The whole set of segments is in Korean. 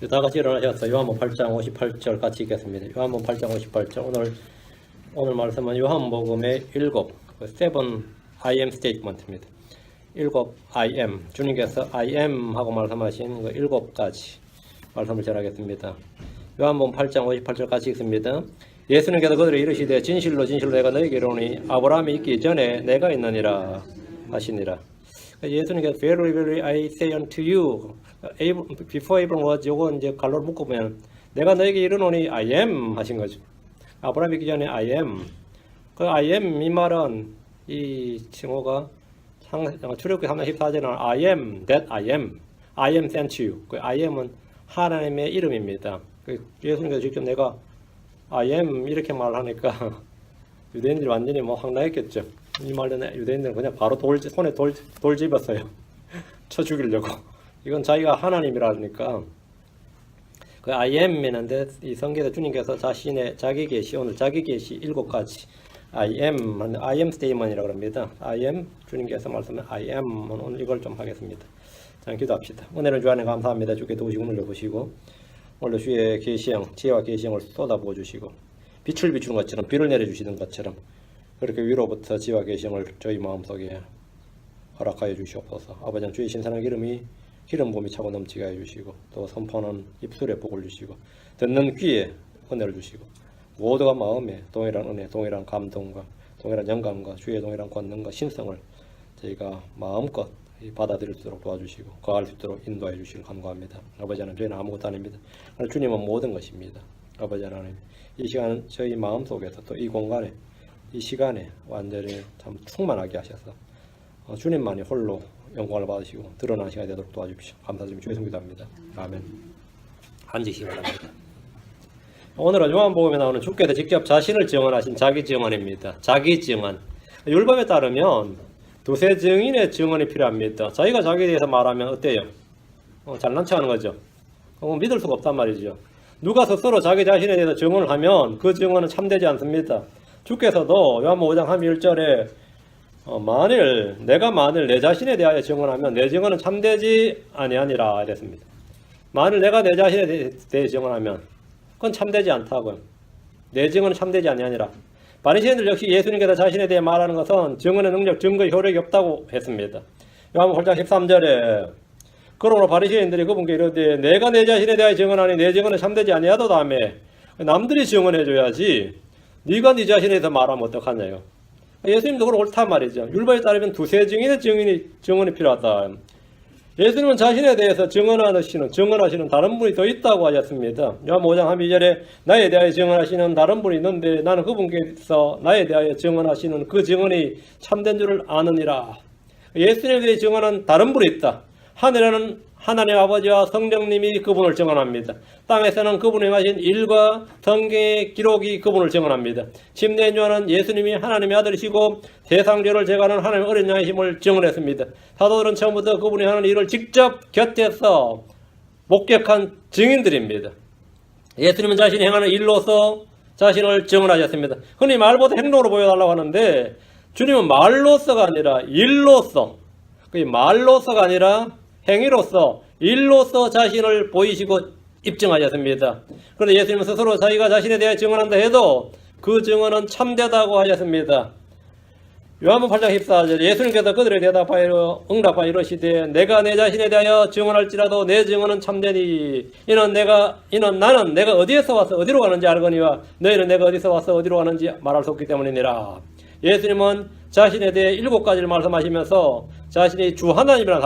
다 같이 일어나셔서 요한복음 8장 58절 같이 읽겠습니다. 요한복음 8장 58절 오늘 말씀은 요한복음의 7 I am statement입니다. 7 I am 주님께서 I am 하고 말씀하신 그 7가지 말씀을 전하겠습니다. 요한복음 8장 58절 같이 읽습니다. 예수님께서 그들에게 이르시되 진실로 진실로 내가 너희에게 이르노니 아브라함이 있기 전에 내가 있느니라 하시니라. 예수님께서 very very I say unto you before Abraham was 요거 이제 갈로를 묶으면 내가 너에게 이르노니 I am 하신 거죠. 아브라함이 있기 전에 I am. 그 I am 이 말은 이 칭호가 출애굽기 3장 14절에는 I am that I am sent you. 그 I am은 하나님의 이름입니다. 예수님께서 직접 내가 I am 이렇게 말하니까 유대인들이 완전히 뭐 황당했겠죠. 이 말은 유대인들은 그냥 바로 손에 돌 집었어요. 쳐 죽이려고. 이건 자기가 하나님이라니까. 그 I am이는데 이 성경에서 주님께서 자기 계시 오늘 자기 계시 7가지 I am statement이라고 합니다. I am 주님께서 말씀한 I am 오늘 이걸 좀 하겠습니다. 자, 기도합시다. 은혜를 주하님 감사합니다. 주께 도우시고 눈을 보시고 오늘 주의 계시형 지혜와 계시형을 쏟아부어 주시고 빛을 비추는 것처럼 비를 내려주시는 것처럼 그렇게 위로부터 지혜와 계시형을 저희 마음속에 허락하여 주시옵소서. 아버지 주의 신선한 기름이 기름 봄이 차고 넘치게 해주시고 또 선포하는 입술에 복을 주시고 듣는 귀에 은혜를 주시고 모두가 마음에 동일한 은혜, 동일한 감동과 동일한 영감과 주의 동일한 권능과 신성을 저희가 마음껏 받아들일 수 있도록 도와주시고 거할 수 있도록 인도해 주시길 간구합니다. 아버지 하나님 저희는 아무것도 아닙니다. 주님은 모든 것입니다. 아버지 하나님 이 시간 저희 마음속에서 또 이 공간에 이 시간에 완전히 참 충만하게 하셔서 주님만이 홀로 영광을 받으시고 드러나는 시간이 되도록 도와주십시오. 감사드리며 주의 성기도합니다. 아멘. 앉으시기 바랍니다. 오늘은 요한복음에 나오는 주께서 직접 자신을 증언하신 자기 증언입니다. 자기 증언. 율법에 따르면 두세 증인의 증언이 필요합니다. 자기가 자기에 대해서 말하면 어때요? 잘난 척하는 거죠. 믿을 수가 없단 말이죠. 누가 스스로 자기 자신에 대해서 증언을 하면 그 증언은 참되지 않습니다. 주께서도 요한복음 5장 31절에 만일 내 자신에 대하여 증언하면 내 증언은 참되지 아니하니라 이랬습니다. 만일 내가 내 자신에 대해 증언하면 그건 참되지 않다고요. 내 증언은 참되지 아니하니라. 바리새인들 역시 예수님께서 자신에 대해 말하는 것은 증언의 능력, 증거의 효력이 없다고 했습니다. 요한복음 8장 13절에 그러므로 바리새인들이 그분께 이르되 내가 내 자신에 대하여 증언하니 내 증언은 참되지 아니하도 다음에 남들이 증언해줘야지 네가 네 자신에 대해서 말하면 어떡하냐요. 예수님도 그걸 옳단 말이죠. 율법에 따르면 두세 증인의 증언이 필요하다. 예수님은 자신에 대해서 증언하시는 다른 분이 더 있다고 하셨습니다. 요한 5장 12절에 나에 대하여 증언하시는 다른 분이 있는데 나는 그분께서 나에 대하여 증언하시는 그 증언이 참된 줄을 아느니라. 예수님에 대해 증언한 다른 분이 있다. 하늘에는 하나님 아버지와 성령님이 그분을 증언합니다. 땅에서는 그분이 행하신 일과 성경의 기록이 그분을 증언합니다. 침례인 요한은 예수님이 하나님의 아들이시고 세상 죄를 제거하는 하나님의 어린 양이심을 증언했습니다. 사도들은 처음부터 그분이 하는 일을 직접 곁에서 목격한 증인들입니다. 예수님은 자신이 행하는 일로서 자신을 증언하셨습니다. 흔히 말보다 행동으로 보여달라고 하는데 주님은 말로서가 아니라 일로서, 말로서가 아니라 행위로서 일로서 자신을 보이시고 입증하셨습니다. 그런데 예수님은 스스로 자기가 자신에 대해 증언한다 해도 그 증언은 참되다고 하셨습니다. 요한복음 8장 14절 예수님께서 그들에게 응답하여 이르시되 내가 내 자신에 대하여 증언할지라도 내 증언은 참되니 이는 나는 내가 어디에서 와서 어디로 가는지 알거니와 너희는 내가 어디서 와서 어디로 가는지 말할 수 없기 때문이니라. 예수님은 자신에 대해 7가지를 말씀하시면서 자신이 주 하나님이라는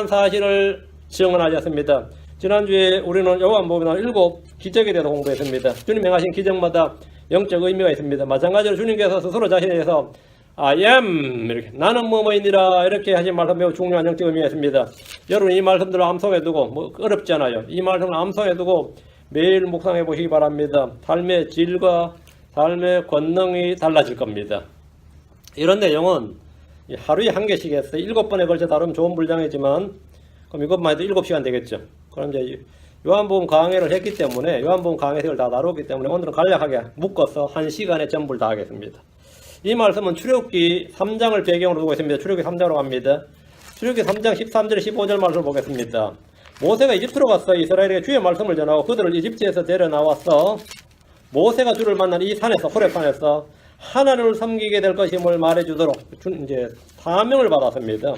사실을 증언하셨습니다. 지난주에 우리는 요한복음에 7 기적에 대해서 공부했습니다. 주님 행하신 기적마다 영적 의미가 있습니다. 마찬가지로 주님께서 스스로 자신에 대해서 I am 이렇게 나는 뭐뭐이니라 이렇게 하신 말씀 매우 중요한 영적 의미가 있습니다. 여러분 이 말씀들을 암송해두고 어렵지 않아요. 이 말씀을 암송해두고 매일 묵상해 보시기 바랍니다. 삶의 질과 삶의 권능이 달라질 겁니다. 이런 내용은 하루에 한 개씩 해서 7번에 걸쳐 다루면 좋은 분량이지만 그럼 이것만 해도 7시간 되겠죠. 그럼 이제 요한복음 강해를 했기 때문에 요한복음 강해석을 다 다루기 때문에 오늘은 간략하게 묶어서 1시간에 전부를 다 하겠습니다. 이 말씀은 출애굽기 3장을 배경으로 두고 있습니다. 출애굽기 3장으로 갑니다. 출애굽기 3장 13절 15절 말씀을 보겠습니다. 모세가 이집트로 갔어. 이스라엘에게 주의 말씀을 전하고 그들을 이집트에서 데려 나왔어. 모세가 주를 만난 이 산에서, 호렙산에서 하나님을 섬기게 될 것임을 말해주도록 이제 사명을 받았습니다.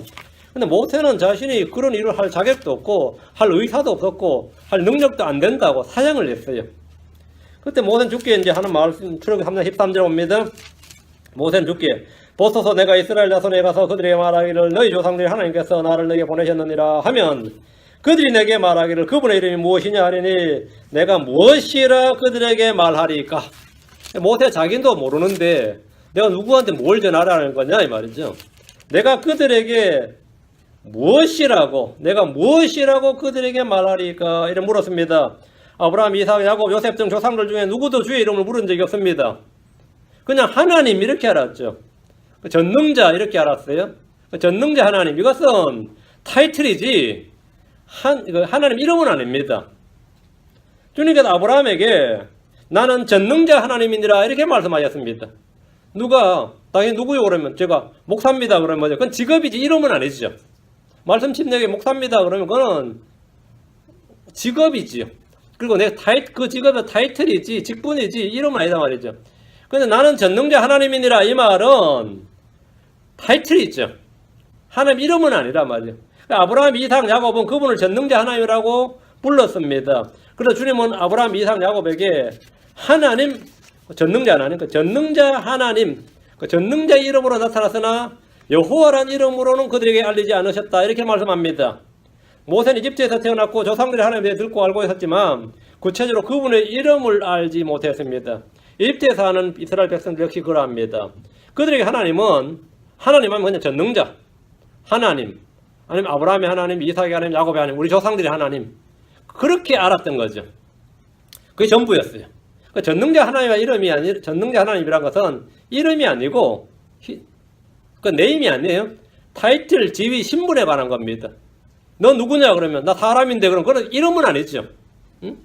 근데 모세는 자신이 그런 일을 할 자격도 없고 할 의사도 없었고 할 능력도 안 된다고 사양을 했어요. 그때 모세는 죽게 이제 하는 말씀, 출애굽기 3장 13절에 봅니다. 모세는 죽게 보소서 내가 이스라엘 자손에 가서 그들에게 말하기를 너희 조상들이 하나님께서 나를 너에게 보내셨느니라 하면 그들이 내게 말하기를 그분의 이름이 무엇이냐 하리니 내가 무엇이라 그들에게 말하리까. 모세 자기도 모르는데 내가 누구한테 뭘 전하라는 거냐 이 말이죠. 내가 그들에게 무엇이라고 그들에게 말하리까 이렇게 물었습니다. 아브라함, 이삭, 야곱, 요셉 등 조상들 중에 누구도 주의 이름을 물은 적이 없습니다. 그냥 하나님 이렇게 알았죠. 전능자 이렇게 알았어요. 전능자 하나님, 이것은 타이틀이지 하나님 이름은 아닙니다. 주님께서 아브라함에게 나는 전능자 하나님이니라 이렇게 말씀하셨습니다. 누가 당연히 누구요 그러면 제가 목사입니다 그러면 뭐죠? 그건 직업이지 이름은 아니죠. 말씀 침례에 목사입니다 그러면 그건 직업이지요. 그리고 그 직업의 타이틀이지 직분이지 이름은 아니다 말이죠. 근데 나는 전능자 하나님이니라 이 말은 타이틀이죠. 하나님 이름은 아니라 말이죠. 아브라함, 이삭, 야곱은 그분을 전능자 하나님이라고 불렀습니다. 그래서 주님은 아브라함, 이삭, 야곱에게 하나님, 전능자 하나님, 전능자 하나님, 전능자 이름으로 나타났으나 여호와란 이름으로는 그들에게 알리지 않으셨다 이렇게 말씀합니다. 모세는 이집트에서 태어났고 조상들이 하나님에 대해 듣고 알고 있었지만 구체적으로 그분의 이름을 알지 못했습니다. 이집트에서 사는 이스라엘 백성들 역시 그러합니다. 그들에게 하나님 하면 그냥 전능자 하나님, 아니면 아브라함의 하나님, 이삭의 하나님, 야곱의 하나님, 우리 조상들의 하나님 그렇게 알았던 거죠. 그게 전부였어요. 전능자 하나님의 이름이 아니, 전능자 하나님이라는 것은 이름이 아니고 그 네임이 아니에요. 타이틀, 지위, 신분에 관한 겁니다. 너 누구냐 그러면 나 사람인데 그럼 그건 이름은 아니죠. 응?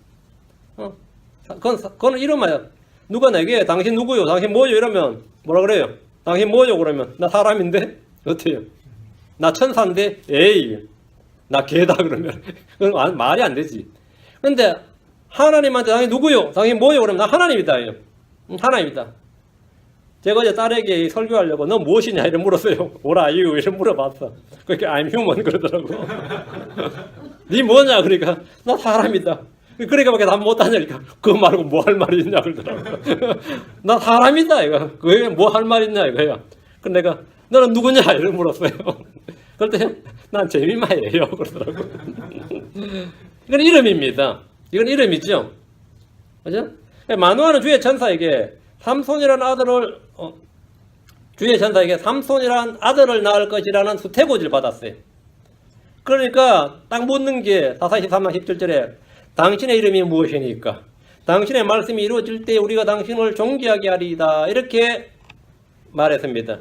그건 이름 아니야. 누가 내게 당신 누구요? 당신 뭐요? 이러면 뭐라 그래요? 당신 뭐요? 그러면 나 사람인데 어때요? 나 천사인데 에이 나 개다 그러면 그건 말이 안 되지. 근데 하나님한테 당신 누구요? 당신 뭐요? 그러면 나 하나님이다. 하나님이다. 제가 어제 딸에게 설교하려고 너 무엇이냐 이렇게 물었어요. What are you? 이렇게 물어봤어. 그렇게 I'm human 그러더라고. 니 뭐냐? 그러니까 나 사람이다. 그러니까 밖에 답 못하냐니까 그거 말고 뭐 할 말이 있냐 그러더라고. 나 사람이다 이거. 그게 뭐 할 말 있냐 이거야. 그래서 내가 너는 누구냐 이렇게 물었어요. 그럴 때 난 제미마예요 그러더라고. 이건 이름입니다. 이건 이름이죠. 그죠? 마노아는 주의 천사에게 삼손이라는 아들을 주의 천사에게 삼손이라는 아들을 낳을 것이라는 수태고지를 받았어요. 그러니까 딱 묻는 게 43장 17절에 당신의 이름이 무엇이니까 당신의 말씀이 이루어질 때 우리가 당신을 존귀하게 하리이다 이렇게 말했습니다.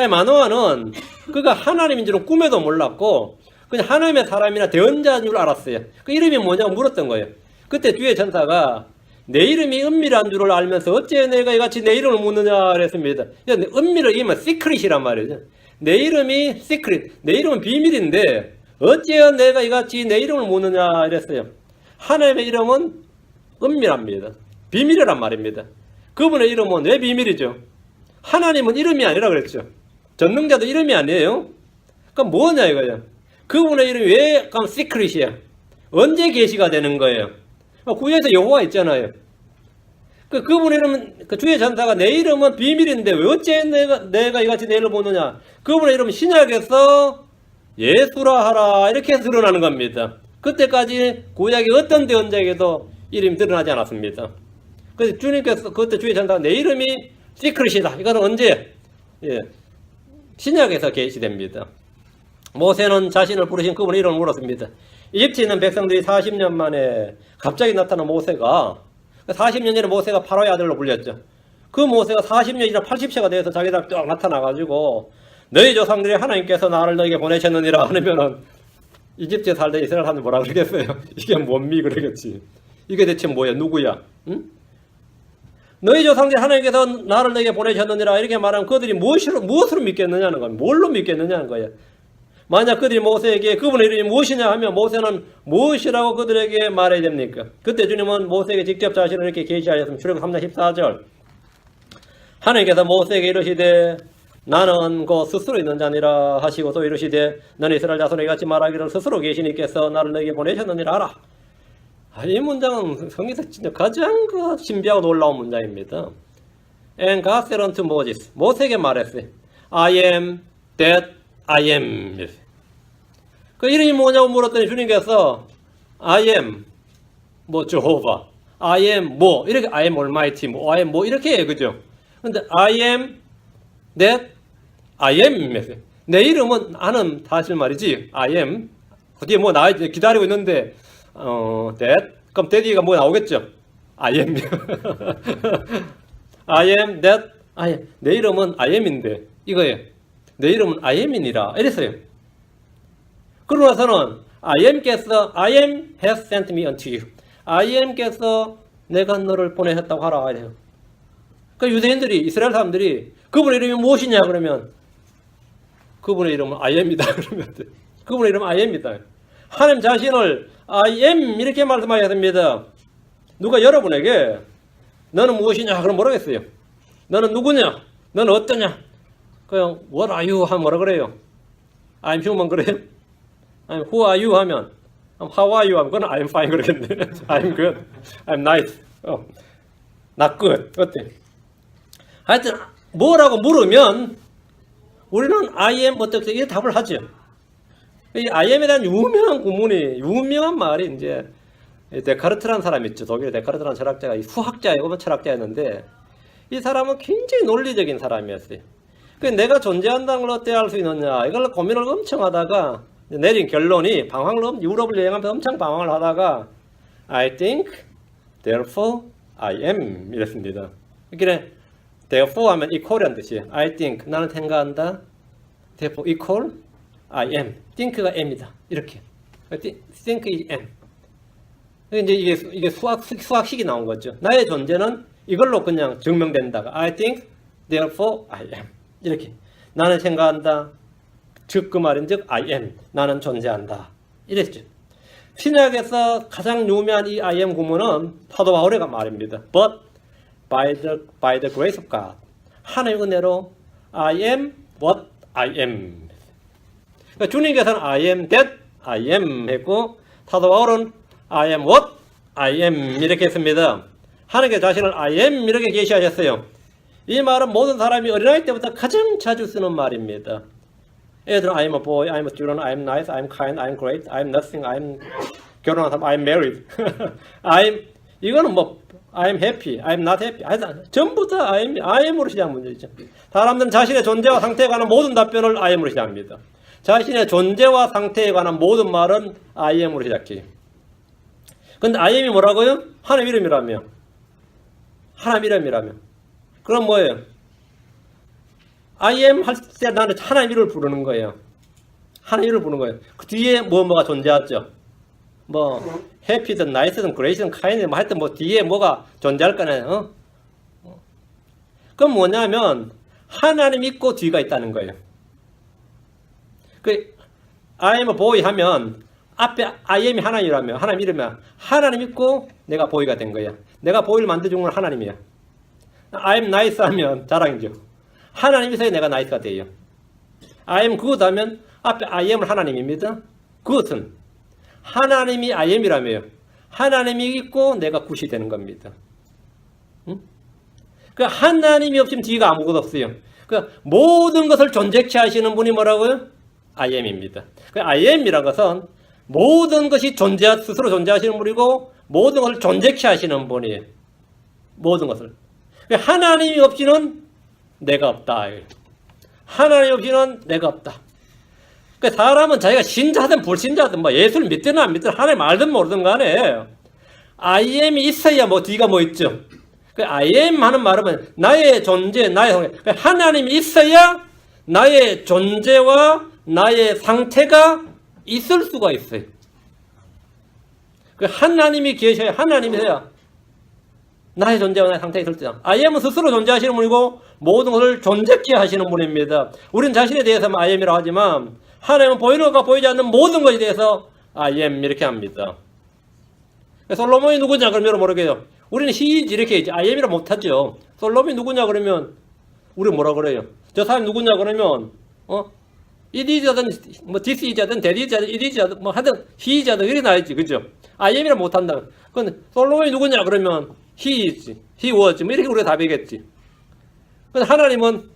마노아는 그가 하나님인 줄은 꿈에도 몰랐고 그냥 하나님의 사람이나 대언자인 줄 알았어요. 그 이름이 뭐냐고 물었던 거예요. 그때 주의 천사가 내 이름이 은밀한 줄을 알면서 어째 내가 이같이 내 이름을 묻느냐 그랬습니다. 은밀을 이면 시크릿이란 말이죠. 내 이름이 시크릿, 내 이름은 비밀인데 어째 내가 이같이 내 이름을 묻느냐 이랬어요. 하나님의 이름은 은밀합니다. 비밀이란 말입니다. 그분의 이름은 왜 비밀이죠? 하나님은 이름이 아니라 그랬죠. 전능자도 이름이 아니에요. 그럼 뭐냐 이거야. 그분의 이름이 왜 그럼 시크릿이야? 언제 계시가 되는 거예요? 구약에서 여호와 있잖아요. 그분의 이름은 주의 천사가 내 이름은 비밀인데 왜 어째 내가 이같이 내 이름을 묻느냐? 그분의 이름은 신약에서 예수라 하라 이렇게 드러나는 겁니다. 그때까지 구약의 어떤 대언자에게도 이름이 드러나지 않았습니다. 그래서 주님께서 그때 주의 천사가 내 이름이 시크릿이다. 이거는 언제? 신약에서 계시됩니다. 모세는 자신을 부르신 그분의 이름을 물었습니다. 이집트에 있는 백성들이 40년 만에 갑자기 나타난 모세가 40년 전에 모세가 파로의 아들로 불렸죠. 그 모세가 40년이 지나 80세가 돼서 자기들 딱 나타나가지고 너희 조상들이 하나님께서 나를 너에게 보내셨느니라 하면은 이집트에 살던 이스라엘 사람들 뭐라 그러겠어요? 이게 뭔미 그러겠지. 이게 대체 뭐야? 누구야? 응? 너희 조상들이 하나님께서 나를 너에게 보내셨느니라 이렇게 말하면 그들이 무엇으로 믿겠느냐는 거야. 뭘로 믿겠느냐는 거야. 만약 그들이 모세에게 그분의 이름이 무엇이냐 하면 모세는 무엇이라고 그들에게 말해야 됩니까? 그때 주님은 모세에게 직접 자신을 이렇게 계시하셨습니다. 출애굽 3장 14절. 하나님께서 모세에게 이르시되 나는 그 스스로 있는 자니라 하시고 또 이르시되 너는 이스라엘 자손에게 같이 말하기를 스스로 계신 이께서 나를 너에게 보내셨느니라 하라. 이 문장은 성경에서 진짜 가장 신비하고 놀라운 문장입니다. And God said unto Moses, 모세에게 말했어요. I am that I am. 그 이름이 뭐냐고 물었더니 주님께서 I am 뭐 제호바, I am 뭐 이렇게 I am Almighty, 뭐 I am 뭐 이렇게 해, 그죠? 근데 I am that I am. 내 이름은 나는 사실 말이지 I am. 어디에 뭐 나 기다리고 있는데 that 그럼 that이가 뭐 나오겠죠? I am. I am that I am. 내 이름은 I am인데 이거예요. 내 이름은 I am이니라 이랬어요. 그러고 나서는 I am께서 I am has sent me unto you. I am께서 내가 너를 보내셨다고 하라 이래요. 그 유대인들이 이스라엘 사람들이 그분의 이름이 무엇이냐 그러면 그분의 이름은 I am이다 그러면 돼. 그분의 이름은 I am이다. 하나님 자신을 I am 이렇게 말씀하셨습니다. 누가 여러분에게 너는 무엇이냐 그럼 뭐라 했어요? 너는 누구냐? 너는 어떠냐? 그냥 What are you 하면 뭐라 그래요? I'm human 그래요? I'm who are you 하면 How are you 하면 그건 I'm fine 그러겠네. I'm good. I'm nice. Not good. 어때? 하여튼 뭐라고 물으면 우리는 I am 어떻게 이렇게 답을 하죠. 이 I am에 대한 유명한 말이 이제 데카르트라는 사람이 있죠. 독일의 데카르트라는 철학자가 수학자이고 철학자였는데 이 사람은 굉장히 논리적인 사람이었어요. 내가 존재한다는 걸 어떻게 알 수 있느냐 이걸 고민을 엄청 하다가 내린 결론이 유럽을 여행하면서 엄청 방황을 하다가 I think, therefore I am 이랬습니다. 그러니까 therefore 하면 equal이라는 뜻이에요. I think 나는 생각한다. therefore equal I am. think가 am이다. 이렇게. think is am. 이제 이게 수학식이 나온 거죠. 나의 존재는 이걸로 그냥 증명된다. I think, therefore I am. 이렇게. 나는 생각한다. 즉 그 말인즉 I am. 나는 존재한다. 이랬죠. 신약에서 가장 유명한 이 I am 구문은 사도 바울의 말입니다. But by the grace of God. 하나님의 은혜로 I am what I am. 그러니까 주님께서는 I am that I am 했고 사도 바울은 I am what I am 이렇게 했습니다. 하나님께 자신을 I am 이렇게 계시하셨어요. 이 말은 모든 사람이 어린아이 때부터 가장 자주 쓰는 말입니다. 애들은 I'm a boy, I'm a student, I'm nice, I'm kind, I'm great, I'm nothing, I'm 결혼한 사람, I'm married. 이거는 뭐 I'm happy, I'm not happy. 전부 다 I am으로 시작한 문제죠. 사람들은 자신의 존재와 상태에 관한 모든 답변을 I am으로 시작합니다. 자신의 존재와 상태에 관한 모든 말은 I am으로 시작해요. 근데 I am이 뭐라고요? 하나님 이름이라며. 하나님 이름이라며. 그럼 뭐예요? I am 할 때 나는 하나님 이름을 부르는 거예요. 하나님 이름을 부르는 거예요. 그 뒤에 뭐가 존재하죠? 뭐 happy든 nice든 great든 kind든 뭐 하여튼 뭐 뒤에 뭐가 존재할 거네요. 그럼 뭐냐면 하나님 있고 뒤가 있다는 거예요. 그 I am a boy 하면 앞에 I am이 하나님이라며 하나님 이름이야. 하나님 있고 내가 보이가 된 거야. 내가 보이를 만들어준 건 하나님이야. I am nice 하면 자랑이죠. 하나님이 있어야 내가 nice가 돼요. I am good 하면 앞에 I am은 하나님입니다. good은 하나님이 I am이라며요. 하나님이 있고 내가 굿이 되는 겁니다. 그 하나님이 없으면 뒤가 아무것도 없어요. 그 모든 것을 존재케 하시는 분이 뭐라고요? I am입니다. 그 I am이라는 것은 모든 것이 스스로 존재하시는 분이고 모든 것을 존재케 하시는 분이에요. 모든 것을. 하나님이 없이는 내가 없다. 하나님 없이는 내가 없다. 사람은 자기가 신자든 불신자든 뭐 예수를 믿든 안 믿든 하나님 알든 모르든 간에 I am이 있어야 뭐 뒤가 뭐 있죠. I am 하는 말은 나의 존재, 나의 상태. 하나님이 있어야 나의 존재와 나의 상태가 있을 수가 있어요. 하나님이 계셔야 하나님이세요. 나의 존재와 나의 상태가 있을 때다. I am은 스스로 존재하시는 분이고 모든 것을 존재케 하시는 분입니다. 우리는 자신에 대해서만 I am이라고 하지만 하나님은 보이는 것과 보이지 않는 모든 것에 대해서 I am 이렇게 합니다. 솔로몬이 누구냐 그러면 모르겠어요. 우리는 he is 이렇게 이제 I am이라 못하죠. 솔로몬이 누구냐 그러면 우리 뭐라 그래요? 저 사람이 누구냐 그러면 it is든 뭐 this is든 that is든 it is든 뭐 하든 he is든 이렇게 나야지, 그죠? I am이라 못한다. 근데 솔로몬이 누구냐 그러면 he is, he was 뭐 이렇게 우리가 답이겠지. 근데 하나님은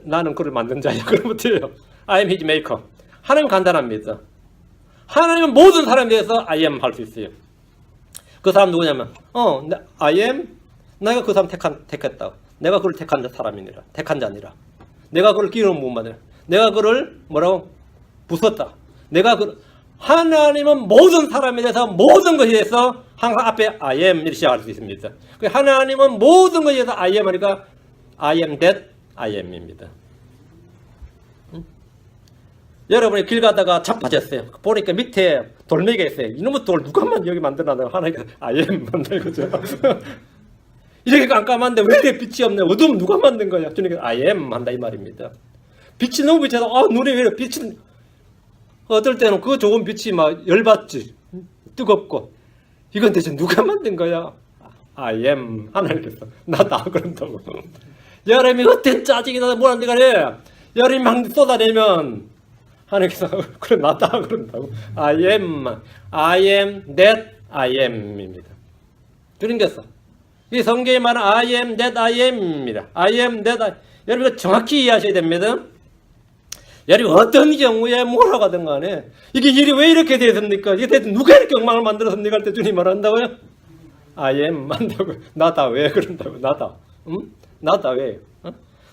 나는 그를 만든 자야 그러면 돼요. I am his maker. 하나님 간단합니다. 하나님은 모든 사람에 대해서 I am 할 수 있어요. 그 사람 누구냐면 I am, 내가 그 사람 택했다. 내가 그를 택한 사람이니라. 택한 자니라. 내가 그를 기름 부음 받으라. 내가 그를 뭐라고 부쉈다. 내가 하나님은 모든 사람에 대해서 모든 것에 대해서 항상 앞에 I am 이렇게 시작할 수 있습니다. 하나님은 모든 것에 대해서 I am 하니까 I am that I am입니다. 여러분이 길 가다가 자빠졌어요. 보니까 밑에 돌멩이가 있어요. 이놈의 돌 누가 여기 만들어놨나? 하나님께서 I am 만들거죠. 이렇게 깜깜한데 왜 이렇게 빛이 없네? 어두움 누가 만든 거야? 주님께서 I am 한다 이 말입니다. 빛이 너무 비쳐서 눈이 왜 이렇게 빛이 어떨 때는 그 좋은 빛이 막 열받지, 뜨겁고 이건 대체 누가 만든 거야? I am 하나님께서 나다 그런다고. 여름이 어떤 짜증이 나서 뭘 한데 간에 여름이 막 쏟아내면 하나님께서 그래 나다 그런다고. I am that I am입니다. 주님께서 이 성경에 말하는 I am that I am입니다. I am that I. 여러분 정확히 이해하셔야 됩니다. 여러분 어떤 경우에 뭐라고 하든 간에 이게 일이 왜 이렇게 되었습니까? 이게 대체 누가 이렇게 엉망을 만들었습니까? 할 때 주님 말한다고요? I am 한다고. 나다 왜 그런다고. 나다. 나다 왜?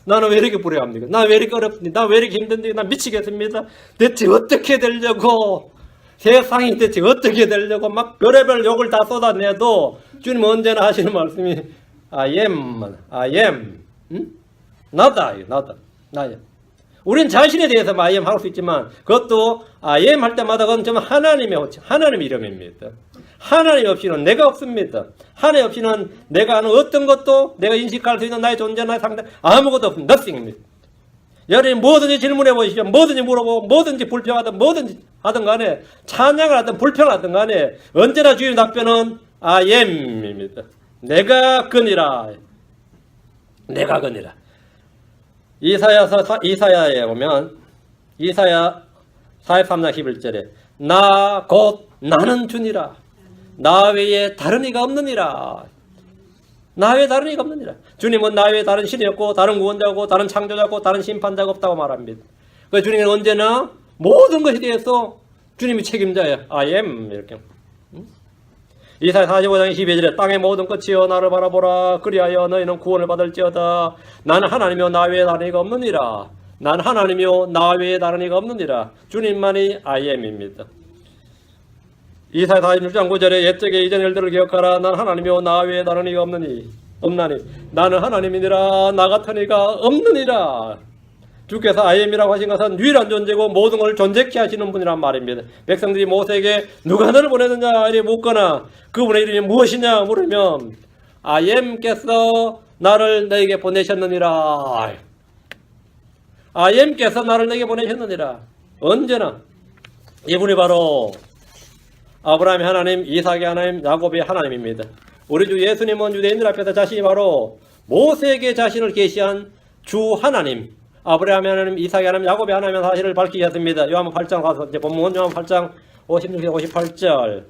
나는 왜 이렇게 불행합니까? 나 왜 이렇게 어렵습니까? 나 왜 이렇게 힘든데? 나 미치겠습니다. 대체 어떻게 되려고? 세상이 대체 어떻게 되려고? 막 별의별 욕을 다 쏟아내도 주님 언제나 하시는 말씀이 I am. 나다. 나야. 우리는 자신에 대해서 I am 할 수 있지만 그것도 I am 할 때마다 그건 좀 하나님 이름입니다. 하나님 없이는 내가 없습니다. 하나님 없이는 내가 하는 어떤 것도 내가 인식할 수 있는 나의 존재, 나의 상대 아무것도 없습니다. nothing입니다. 여러분이 뭐든지 질문해 보시죠. 뭐든지 물어보고 뭐든지 불평하든 뭐든지 하든 간에 찬양을 하든 불평을 하든 간에 언제나 주의 답변은 I am입니다. 내가 그니라. 내가 그니라. 이사야에 보면 이사야 43장 11절에 나 곧 나는 주니라. 나 외에 다른 이가 없느니라. 나 외에 다른 이가 없느니라. 주님은 나 외에 다른 신이 없고 다른 구원자고 다른 창조자고 다른 심판자가 없다고 말합니다. 그래서 주님은 언제나 모든 것에 대해서 주님이 책임자예요. I am 이렇게. 이사야 45장 22절에 땅의 모든 끝이여 나를 바라보라. 그리하여 너희는 구원을 받을지어다. 나는 하나님이요 나 외에 다른 이가 없느니라. 나는 하나님이요 나 외에 다른 이가 없느니라. 주님만이 I am입니다. 이사야 46장 9절에 옛적의 이전 일들을 기억하라. 난 하나님이요 나 외에 다른 이가 없나니 나는 하나님이니라. 나 같은 이가 없느니라. 주께서 I am이라고 하신 것은 유일한 존재고 모든 걸 존재케 하시는 분이란 말입니다. 백성들이 모세에게 누가 너를 보내느냐 이래 묻거나 그분의 이름이 무엇이냐 물으면 I am께서 나를 너에게 보내셨느니라. I am께서 나를 너에게 보내셨느니라. 언제나 이분이 바로 아브라함의 하나님, 이삭의 하나님, 야곱의 하나님입니다. 우리 주 예수님은 유대인들 앞에서 자신이 바로 모세에게 자신을 계시한 주 하나님, 아브라함의 하나님, 이삭의 하나님, 야곱의 하나님의 사실을 밝히셨습니다. 요한복음 8장 가서 이제 본문 요한복음 8장 56절 58절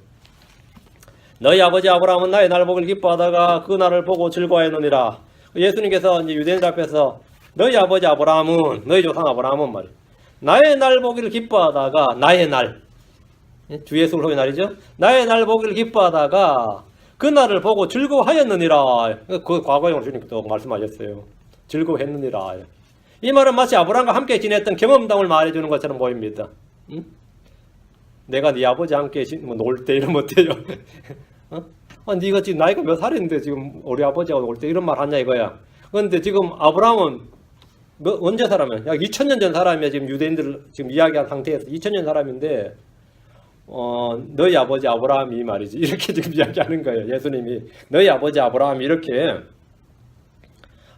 너희 아버지 아브라함은 나의 날 보기를 기뻐하다가 그 날을 보고 즐거워했느니라. 예수님께서 이제 유대인들 앞에서 너희 아버지 아브라함은 너희 조상 아브라함은 말이에요. 나의 날 보기를 기뻐하다가 나의 날 주 예수 그리스도의 날이죠. 나의 날 보기를 기뻐하다가 그 날을 보고 즐거워하였느니라. 그 과거형으로 주님께서 말씀하셨어요. 즐거워했느니라. 이 말은 마치 아브라함과 함께 지냈던 경험담을 말해주는 것처럼 보입니다. 응? 내가 네 아버지와 함께 놀 때 이러면 어때요? 네가 지금 나이가 몇 살인데 지금 우리 아버지하고 놀 때 이런 말 하냐 이거야. 그런데 지금 아브라함은 언제 사람이야? 약 2000년 전 사람이야. 지금 유대인들 지금 이야기한 상태에서 2000년 사람인데 너희 아버지 아브라함이 말이지 이렇게 지금 이야기하는 거예요. 예수님이 너희 아버지 아브라함이 이렇게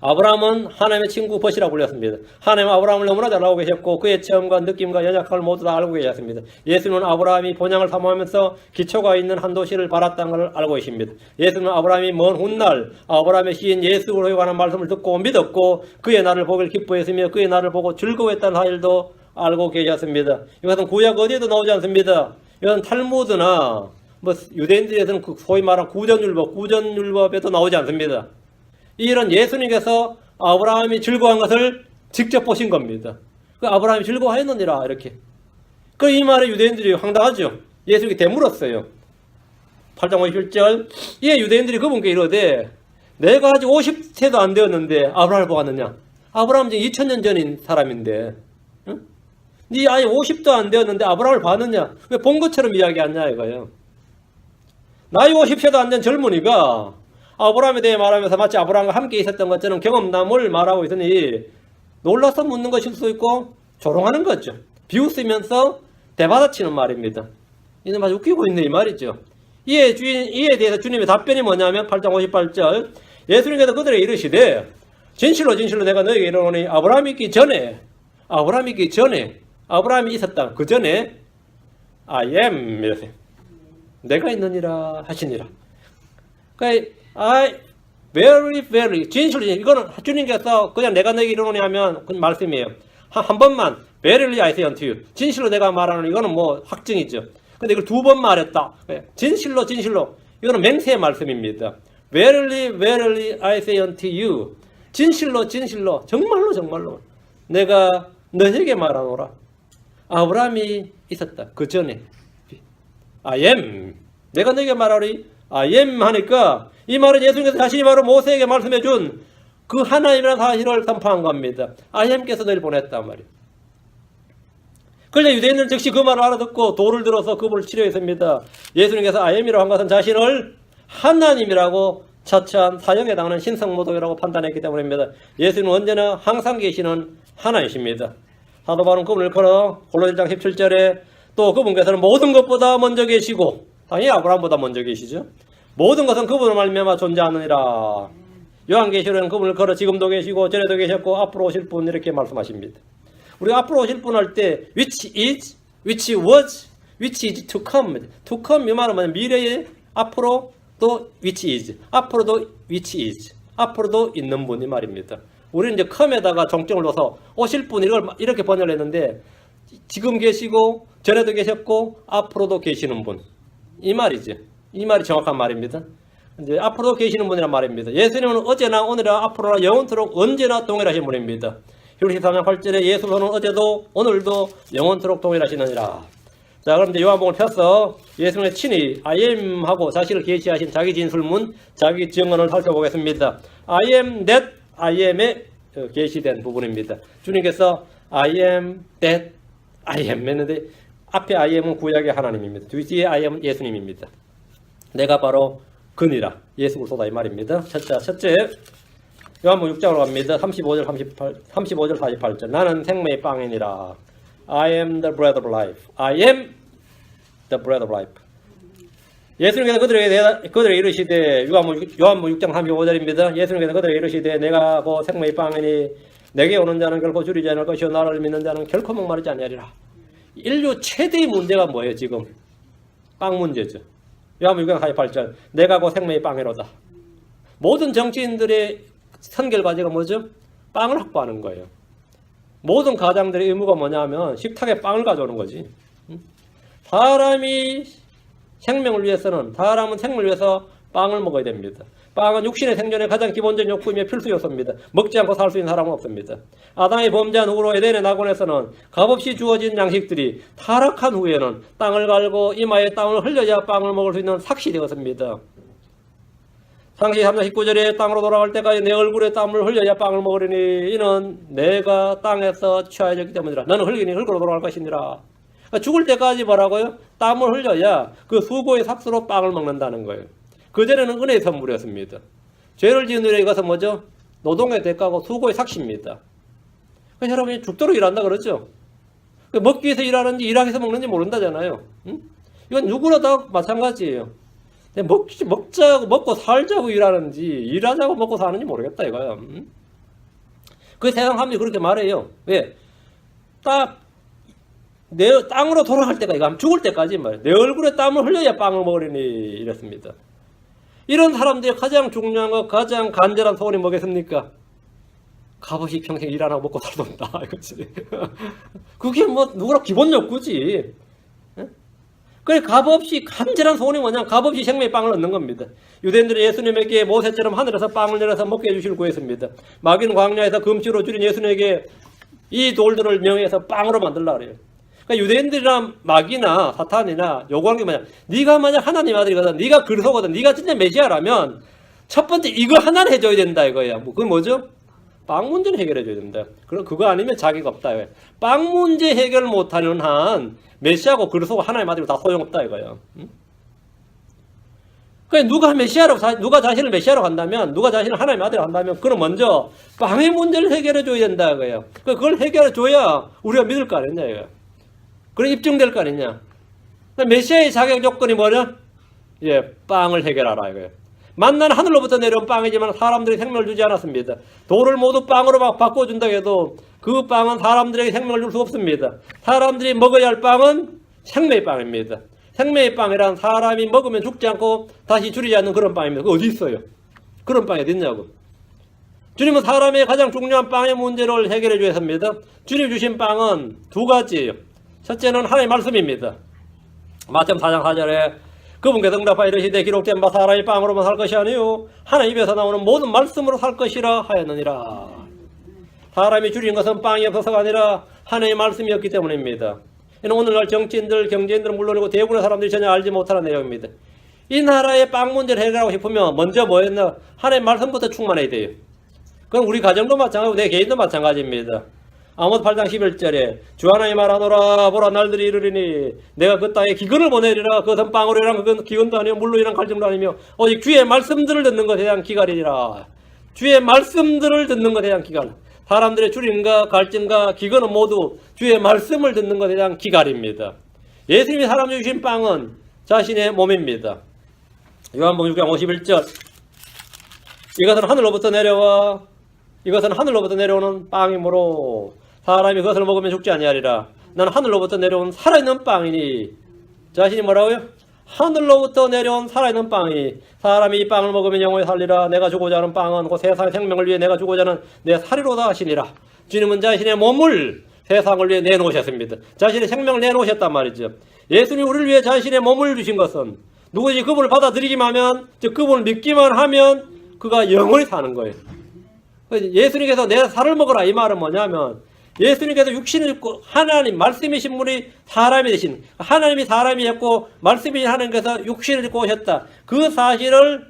아브라함은 하나님의 친구 벗이라고 불렸습니다. 하나님은 아브라함을 너무나 잘 알고 계셨고 그의 체험과 느낌과 연약함을 모두 다 알고 계셨습니다. 예수님은 아브라함이 본향을 사모하면서 기초가 있는 한 도시를 바랐다는 걸 알고 계십니다. 예수님은 아브라함이 먼 훗날 아브라함의 시인 예수로에 관한 말씀을 듣고 믿었고 그의 나를 보길 기뻐했으며 그의 나를 보고 즐거워했다는 사실도 알고 계셨습니다. 이것은 구약 어디에도 나오지 않습니다. 이건 탈무드나 뭐 유대인들에서는 소위 말하는 구전율법에도 나오지 않습니다. 이런 예수님께서 아브라함이 즐거워한 것을 직접 보신 겁니다. 그 아브라함이 즐거워했느니라 이렇게. 그 이 말에 유대인들이 황당하죠. 예수님께 되물었어요. 8장 51절 이에 유대인들이 그분께 이르되 내가 아직 50세도 안 되었는데 아브라함을 보았느냐. 아브라함 지금 2000년 전인 사람인데 응? 네 아예 50도 안 되었는데 아브라함을 봤느냐. 왜 본 것처럼 이야기하냐 이거예요. 나이 50세도 안 된 젊은이가 아브라함에 대해 말하면서 마치 아브라함과 함께 있었던 것처럼 경험담을 말하고 있으니 놀라서 묻는 것일 수 있고 조롱하는 거죠. 비웃으면서 대받아치는 말입니다. 이는 아주 웃기고 있네 이 말이죠. 이에 대해서 주님의 답변이 뭐냐면 8장 58절 예수님께서 그들에게 이르시되 진실로 진실로 내가 너에게 이르노니 아브라함이 있기 전에 아브라함이 있었다. 그 전에 I am 이러세요. 내가 있느니라 하시니라. 그러니까 very 진실로 이거는 주님께서 그냥 내가 너에게 이르노니 하면 그 말씀이에요. 한 번만 verily I say unto you 진실로 내가 말하는 이거는 뭐 확증이죠. 근데 이걸 두 번 말했다. 진실로 이거는 맹세의 말씀입니다. verily I say unto you 진실로 정말로 내가 너에게 말하노라. 아브라함이 있었다. 그 전에 I am 내가 너에게 말하리 I am 하니까 이 말은 예수님께서 자신이 바로 모세에게 말씀해 준 그 하나님이라는 사실을 선포한 겁니다. I am께서 너를 보냈단 말이에요. 그런데 유대인들은 즉시 그 말을 알아듣고 돌을 들어서 그분을 치료했습니다. 예수님께서 I am이라고 한 것은 자신을 하나님이라고 자처한 사형에 당하는 신성모독이라고 판단했기 때문입니다. 예수님은 언제나 항상 계시는 하나이십니다. 사도 바울은 그분을 걸어 골로새 1장 17절에 또 그분께서는 모든 것보다 먼저 계시고 당연히 아브라함보다 먼저 계시죠. 모든 것은 그분을 말미암아 존재하느니라. 요한계시록에는 그분을 걸어 지금도 계시고 전에도 계셨고 앞으로 오실 분 이렇게 말씀하십니다. 우리가 앞으로 오실 분 할 때 which is, which was, which is to come. to come 이 말은 뭐냐면 미래에 앞으로 또 which is, 앞으로도 which is, 앞으로도 있는 분이 말입니다. 우리는 이제 come에다가 정점을 둬서 오실 분 이걸 이렇게 번역을 했는데 지금 계시고 전에도 계셨고 앞으로도 계시는 분 이 말이죠. 이 말이 정확한 말입니다. 이제 앞으로도 계시는 분이란 말입니다. 예수님은 어제나 오늘이나 앞으로나 영원토록 언제나 동일하신 분입니다. 히브리서 3장 8절에 예수는 어제도 오늘도 영원토록 동일하시느니라. 자, 그럼 이제 요한복음을 펴서 예수님의 친히 I am 하고 자신을 계시하신 자기 진술문, 자기 증언을 살펴보겠습니다. I am that I am에 계시된 부분입니다. 주님께서 I am that I am 했는데 앞에 I am은 구약의 하나님입니다. 뒤에 I am은 예수님입니다. 내가 바로 그니라. 예수 그리스도다 이 말입니다. 첫째 요한복음 6장으로 갑니다. 35절 48절 나는 생명의 빵이니라. I am the bread of life. I am the bread of life. 예수님께서 그들에게 이르시되 요한복음 6장 35절입니다. 예수님께서 그들에게 이르시되 내가 그 생명의 빵이니 내게 오는 자는 결코 줄이지 않을 것이요 나를 믿는 자는 결코 목마르지 아니하리라. 인류 최대의 문제가 뭐예요 지금? 빵 문제죠. 요한복음 6장 48절 내가 그 생명의 빵이로다. 모든 정치인들의 선결 과제가 뭐죠? 빵을 확보하는 거예요. 모든 가장들의 의무가 뭐냐면 식탁에 빵을 가져오는 거지. 사람이 생명을 위해서는 사람은 생명을 위해서 빵을 먹어야 됩니다. 빵은 육신의 생존의 가장 기본적인 욕구이며 필수 요소입니다. 먹지 않고 살 수 있는 사람은 없습니다. 아담이 범죄한 후로 에덴의 낙원에서는 값없이 주어진 양식들이 타락한 후에는 땅을 갈고 이마에 땀을 흘려야 빵을 먹을 수 있는 삭시 되었습니다. 창세기 3장 19절에 땅으로 돌아갈 때까지 내 얼굴에 땀을 흘려야 빵을 먹으리니 이는 내가 땅에서 취하였기 때문이라. 너는 흙이니 흙으로 돌아갈 것이니라. 그러니까 죽을 때까지 뭐라고요? 땀을 흘려야 그 수고의 삭수로 빵을 먹는다는 거예요. 그전에는 은혜의 선물이었습니다. 죄를 지은 일에 이것은 뭐죠? 노동의 대가고 수고의 삭시입니다. 그러니까 여러분이 죽도록 일한다 그러죠? 먹기 위해서 일하는지 일하기 위해서 먹는지 모른다잖아요. 응? 이건 누구나 다 마찬가지예요. 먹고 살자고 일하는지 일하자고 먹고 사는지 모르겠다 이거야. 응? 그 세상 사람들이 그렇게 말해요. 왜? 딱 내 땅으로 돌아갈 때까지, 죽을 때까지 말이에요. 내 얼굴에 땀을 흘려야 빵을 먹으려니 이랬습니다. 이런 사람들이 가장 중요한 거, 가장 간절한 소원이 뭐겠습니까? 값없이 평생 일 안 하고 먹고 살던다. 이거지. 그게 뭐 누구나 기본 욕구지. 그래 값없이 간절한 소원이 뭐냐? 값없이 생명의 빵을 얻는 겁니다. 유대인들이 예수님에게 모세처럼 하늘에서 빵을 내려서 먹게 해주시길 구했습니다. 마귀는 광야에서 금치로 줄인 예수님에게 이 돌들을 명해서 빵으로 만들라 그래요. 그러니까 유대인들이나 마귀나 사탄이나 요구하는 게 뭐냐? 네가 만약 하나님 아들이거든, 네가 그리스도거든, 네가 진짜 메시아라면 첫 번째 이거 하나는 해줘야 된다 이거야. 뭐 그건 뭐죠? 빵 문제는 해결해줘야 된다. 그럼 그거 아니면 자기가 없다. 빵 문제 해결 못하는 한 메시아고 그리스도고 하나님 아들이고 다 소용없다 이거야. 그러니까 누가 자신을 메시아로 간다면, 누가 자신을 하나님 아들이라고 한다면, 그럼 먼저 빵의 문제를 해결해줘야 된다 이거야. 그걸 해결해줘야 우리가 믿을 거 아니냐 이거야. 그래 입증될 거 아니냐. 메시아의 자격 조건이 뭐냐? 예, 빵을 해결하라 이거예요. 만나는 하늘로부터 내려온 빵이지만 사람들이 생명을 주지 않았습니다. 돌을 모두 빵으로 바꿔준다고 해도 그 빵은 사람들에게 생명을 줄 수 없습니다. 사람들이 먹어야 할 빵은 생명의 빵입니다. 생명의 빵이란 사람이 먹으면 죽지 않고 다시 줄이지 않는 그런 빵입니다. 그거 어디 있어요? 그런 빵이 어디 있냐고. 주님은 사람의 가장 중요한 빵의 문제를 해결해 줘야 합니다. 주님 주신 빵은 두 가지예요. 첫째는 하나님의 말씀입니다. 마태복음 4장 4절에 그분께서 응답하여 이르시되 기록된 바 사람이 빵으로만 살 것이 아니요 하나님 입에서 나오는 모든 말씀으로 살 것이라 하였느니라. 사람이 줄인 것은 빵이 없어서가 아니라 하나님의 말씀이었기 때문입니다. 이는 오늘날 정치인들, 경제인들은 물론이고 대부분의 사람들이 전혀 알지 못하는 내용입니다. 이 나라의 빵 문제를 해결하고 싶으면 먼저 뭐였나? 하나님의 말씀부터 충만해야 돼요. 그건 우리 가정도 마찬가지고 내 개인도 마찬가지입니다. 아모스 8장 11절에 주 하나님 말하노라 보라 날들이 이르리니 내가 그 땅에 기근을 보내리라. 그것은 빵으로 일한 그건 기근도 아니요 물로 일한 갈증도 아니며 오직 주의 말씀들을 듣는 것에 대한 기갈이니라. 주의 말씀들을 듣는 것에 대한 기갈. 사람들의 줄임과 갈증과 기근은 모두 주의 말씀을 듣는 것에 대한 기갈입니다. 예수님이 사람 주신 빵은 자신의 몸입니다. 요한복음 6장 51절 이것은 하늘로부터 내려오는 빵이므로 사람이 그것을 먹으면 죽지 아니하리라. 나는 하늘로부터 내려온 살아있는 빵이니. 자신이 뭐라고요? 하늘로부터 내려온 살아있는 빵이니 사람이 이 빵을 먹으면 영원히 살리라. 내가 주고자 하는 빵은 그 세상의 생명을 위해 내가 주고자 하는 내 살이로다 하시니라. 주님은 자신의 몸을 세상을 위해 내놓으셨습니다. 자신의 생명을 내놓으셨단 말이죠. 예수님이 우리를 위해 자신의 몸을 주신 것은 누구든지 그분을 받아들이기만 하면, 즉 그분을 믿기만 하면 그가 영원히 사는 거예요. 예수님께서 내 살을 먹으라 이 말은 뭐냐면 예수님께서 육신을 입고 하나님 말씀이신 분이 사람이 되신, 하나님이 사람이 했고 말씀이 하나님께서 육신을 입고 오셨다. 그 사실을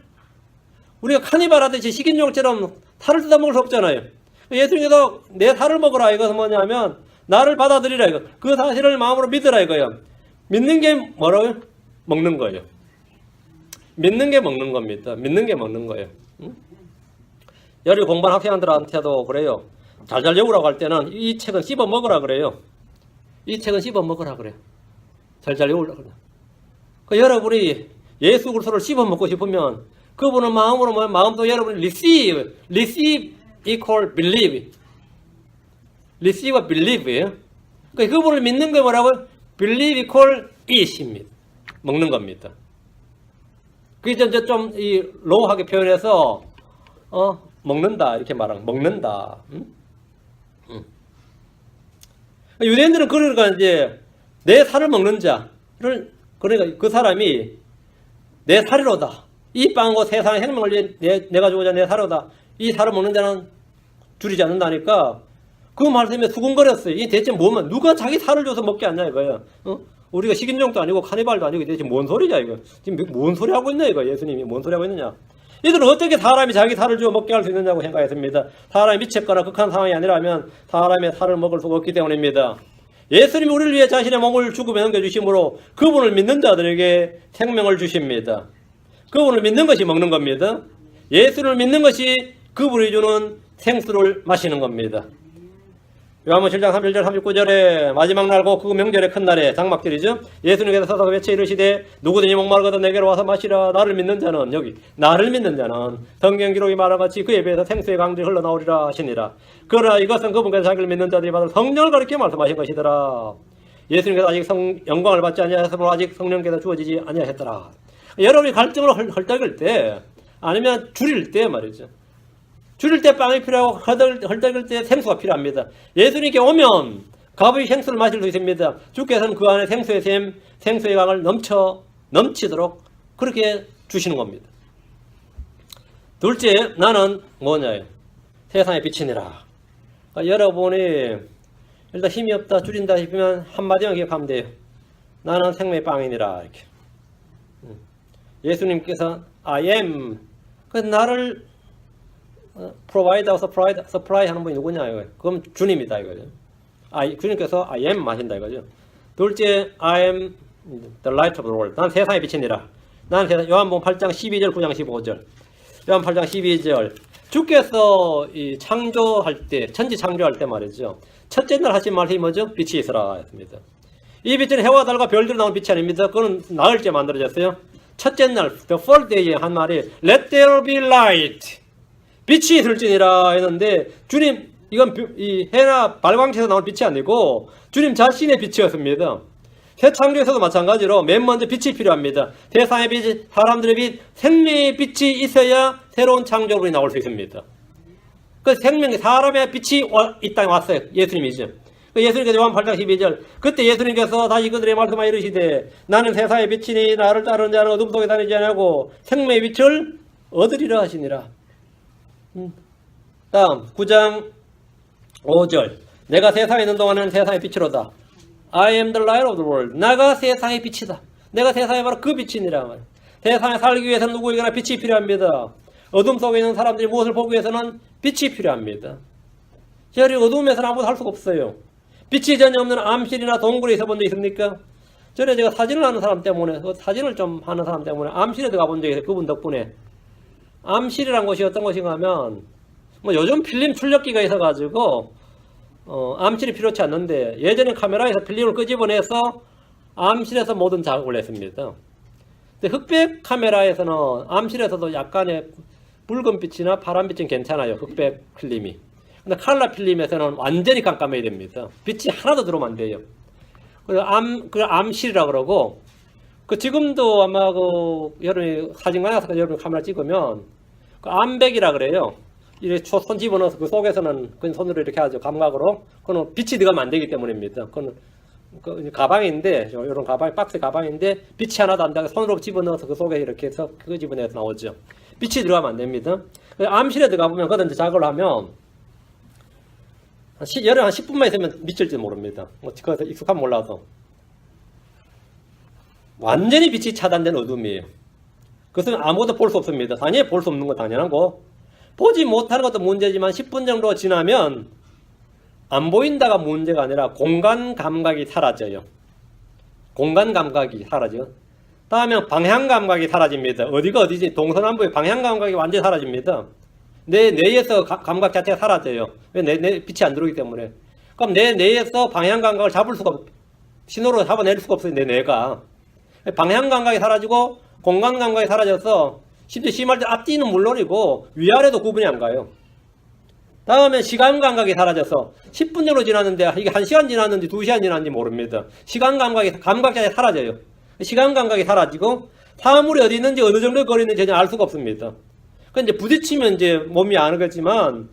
우리가 카니발 하듯이 식인종처럼 살을 뜯어 먹을 수 없잖아요. 예수님께서 내 살을 먹으라 이것은 뭐냐면 나를 받아들이라 이거. 그 사실을 마음으로 믿으라 이거예요. 믿는 게 뭐라고요? 먹는 거예요. 믿는 게 먹는 겁니다. 믿는 게 먹는 거예요. 응? 여러 공부한 학생들한테도 그래요. 잘잘 외우라고 할 때는 이 책은 씹어 먹으라 그래요. 이 책은 씹어 먹으라 그래요. 잘잘 외우려고 그래요. 여러분이 예수 그리스도를 씹어 먹고 싶으면 그분은 마음으로 마음도 여러분이 receive equal believe. receive와 believe예요. 그분을 믿는 게 뭐라고요? believe equal eat입니다. 먹는 겁니다. 그게 좀 이 로우하게 표현해서 먹는다 이렇게 말하는 먹는다. 유대인들은 그러니까 이제 내 살을 먹는 자를 그러니까 그 사람이 내 살이로다. 이 빵과 세상의 생명을 위해 내가 주고자 내 살이로다. 이 살을 먹는 자는 줄이지 않는다니까 그 말씀에 수군거렸어요. 이 대체 뭐면 누가 자기 살을 줘서 먹게 하냐 이거야. 우리가 식인종도 아니고 카니발도 아니고 대체 뭔 소리냐 이거. 지금 뭔 소리 하고 있냐 이거. 예수님이 뭔 소리 하고 있느냐. 이들은 어떻게 사람이 자기 살을 주어 먹게 할 수 있느냐고 생각했습니다. 사람이 미쳤거나 극한 상황이 아니라면 사람의 살을 먹을 수가 없기 때문입니다. 예수님이 우리를 위해 자신의 몸을 죽음에 넘겨주심으로 그분을 믿는 자들에게 생명을 주십니다. 그분을 믿는 것이 먹는 겁니다. 예수를 믿는 것이 그분이 주는 생수를 마시는 겁니다. 요한복음 7장 31절 39절에 마지막 날고 그 명절의 큰 날에 장막절이죠. 예수님께서 서서 외쳐 이르시되 누구든지 목마르거든 내게로 와서 마시라. 나를 믿는 자는 여기 나를 믿는 자는 성경 기록이 말한같이 그에 비해서 생수의 강들이 흘러나오리라 하시니라. 그러나 이것은 그분께서 자기를 믿는 자들이 받을 성령을 가리켜 말씀하신 것이더라. 예수님께서 아직 영광을 받지 아니하였으므로 아직 성령께서 주어지지 아니하였더라. 여러분이 갈증으로 헐떡일 때 아니면 줄일 때 말이죠. 줄일 때 빵이 필요하고 헐떡일 때 생수가 필요합니다. 예수님께 오면 가부의 생수를 마실 수 있습니다. 주께서는 그 안에 생수의 샘, 생수의 강을 넘치도록 그렇게 주시는 겁니다. 둘째, 나는 뭐냐요? 세상의 빛이니라. 그러니까 여러분이 일단 힘이 없다, 줄인다 싶으면 한마디만 기억하면 돼요. 나는 생명의 빵이니라. 이렇게. 예수님께서 I am. 그래서 나를 provide, supply 하는 분이 누구냐 이거예요. 그럼 주님이다 이거죠. 주님께서 I am 마신다 이거죠. 둘째, I am the light of the world. 난 세상의 빛이니라. 난 세상. 요한복음 8장 12절, 9장 15절. 요한 8장 12절. 주께서 이 창조할 때, 천지 창조할 때 말이죠. 첫째 날 하신 말이 뭐죠? 빛이 있으라 했습니다. 이 빛은 해와 달과 별들로 나온 빛이 아닙니다. 그건 나흘째 만들어졌어요. 첫째 날, the first day에 한 말이 Let there be light. 빛이 있을지니라 했는데 주님, 이건 이 해나 발광체에서 나온 빛이 아니고 주님 자신의 빛이었습니다. 새 창조에서도 마찬가지로 맨 먼저 빛이 필요합니다. 세상의 빛, 사람들의 빛, 생명의 빛이 있어야 새로운 창조물이 나올 수 있습니다. 그 생명의 사람의 빛이 이 땅에 왔어요. 예수님이죠. 예수님께서 요한 8장 12절 그때 예수님께서 다시 그들의 말씀하여 이르시되 나는 세상의 빛이니 나를 따르는 자는 어둠 속에 다니지 아니하고 생명의 빛을 얻으리라 하시니라. 다음 9장 5절 내가 세상에 있는 동안에는 세상의 빛이로다. I am the light of the world. 나가 세상의 빛이다. 내가 세상에 바로 그 빛이니라 말이야. 세상에 살기 위해서는 누구에게나 빛이 필요합니다. 어둠 속에 있는 사람들이 무엇을 보기 위해서는 빛이 필요합니다. 저리 어둠에서는 아무것도 할 수가 없어요. 빛이 전혀 없는 암실이나 동굴에 있어 본 적 있습니까? 전에 제가 사진을 하는 사람 때문에, 사진을 좀 하는 사람 때문에 암실에 들어가 본 적이 있어요. 그분 덕분에. 암실이란 곳이 어떤 곳인가 하면, 뭐 요즘 필름 출력기가 있어가지고, 암실이 필요치 않는데, 예전에 카메라에서 필름을 끄집어내서 암실에서 모든 작업을 했습니다. 근데 흑백 카메라에서는 암실에서도 약간의 붉은 빛이나 파란 빛은 괜찮아요. 흑백 필름이. 근데 컬러 필름에서는 완전히 깜깜해야 됩니다. 빛이 하나도 들어오면 안 돼요. 그래서 암실이라고 그러고, 지금도 아마 여러분이 사진관에 가서 여러분 카메라 찍으면, 암백이라 그래요. 이렇게 손 집어넣어서 그 속에서는 그냥 손으로 이렇게 하죠. 감각으로. 그건 빛이 들어가면 안 되기 때문입니다. 그건 가방인데, 이런 가방, 박스 가방인데, 빛이 하나도 안 나게 손으로 집어넣어서 그 속에 이렇게 해서 그거 집어내서 나오죠. 빛이 들어가면 안 됩니다. 암실에 들어가 보면, 거기다 이제 작업을 하면, 열에 한 10분만 있으면 미칠지 모릅니다. 거기서 익숙하면 몰라도. 완전히 빛이 차단된 어둠이에요. 그것은 아무것도 볼 수 없습니다. 당연히 볼 수 없는 건 당연하고, 보지 못하는 것도 문제지만 10분 정도 지나면 안 보인다가 문제가 아니라 공간 감각이 사라져요. 공간 감각이 사라져요. 다음에 방향 감각이 사라집니다. 어디가 어디지? 동서남북의 방향 감각이 완전히 사라집니다. 내 뇌에서 감각 자체가 사라져요. 왜 내 빛이 안 들어오기 때문에. 그럼 내 뇌에서 방향 감각을 잡을 수가 신호로 잡아낼 수가 없어요. 내 뇌가. 방향 감각이 사라지고 공간 감각이 사라져서 심지어 심할 때 앞뒤는 물론이고 위아래도 구분이 안 가요. 다음에 시간 감각이 사라져서 10분 정도 지났는데 이게 1시간 지났는지 2시간 지났는지 모릅니다. 시간 감각 자체가 사라져요. 시간 감각이 사라지고 사물이 어디 있는지 어느 정도 거리 있는지 전혀 알 수가 없습니다. 그러니까 이제 부딪히면 이제 몸이 아는겠지만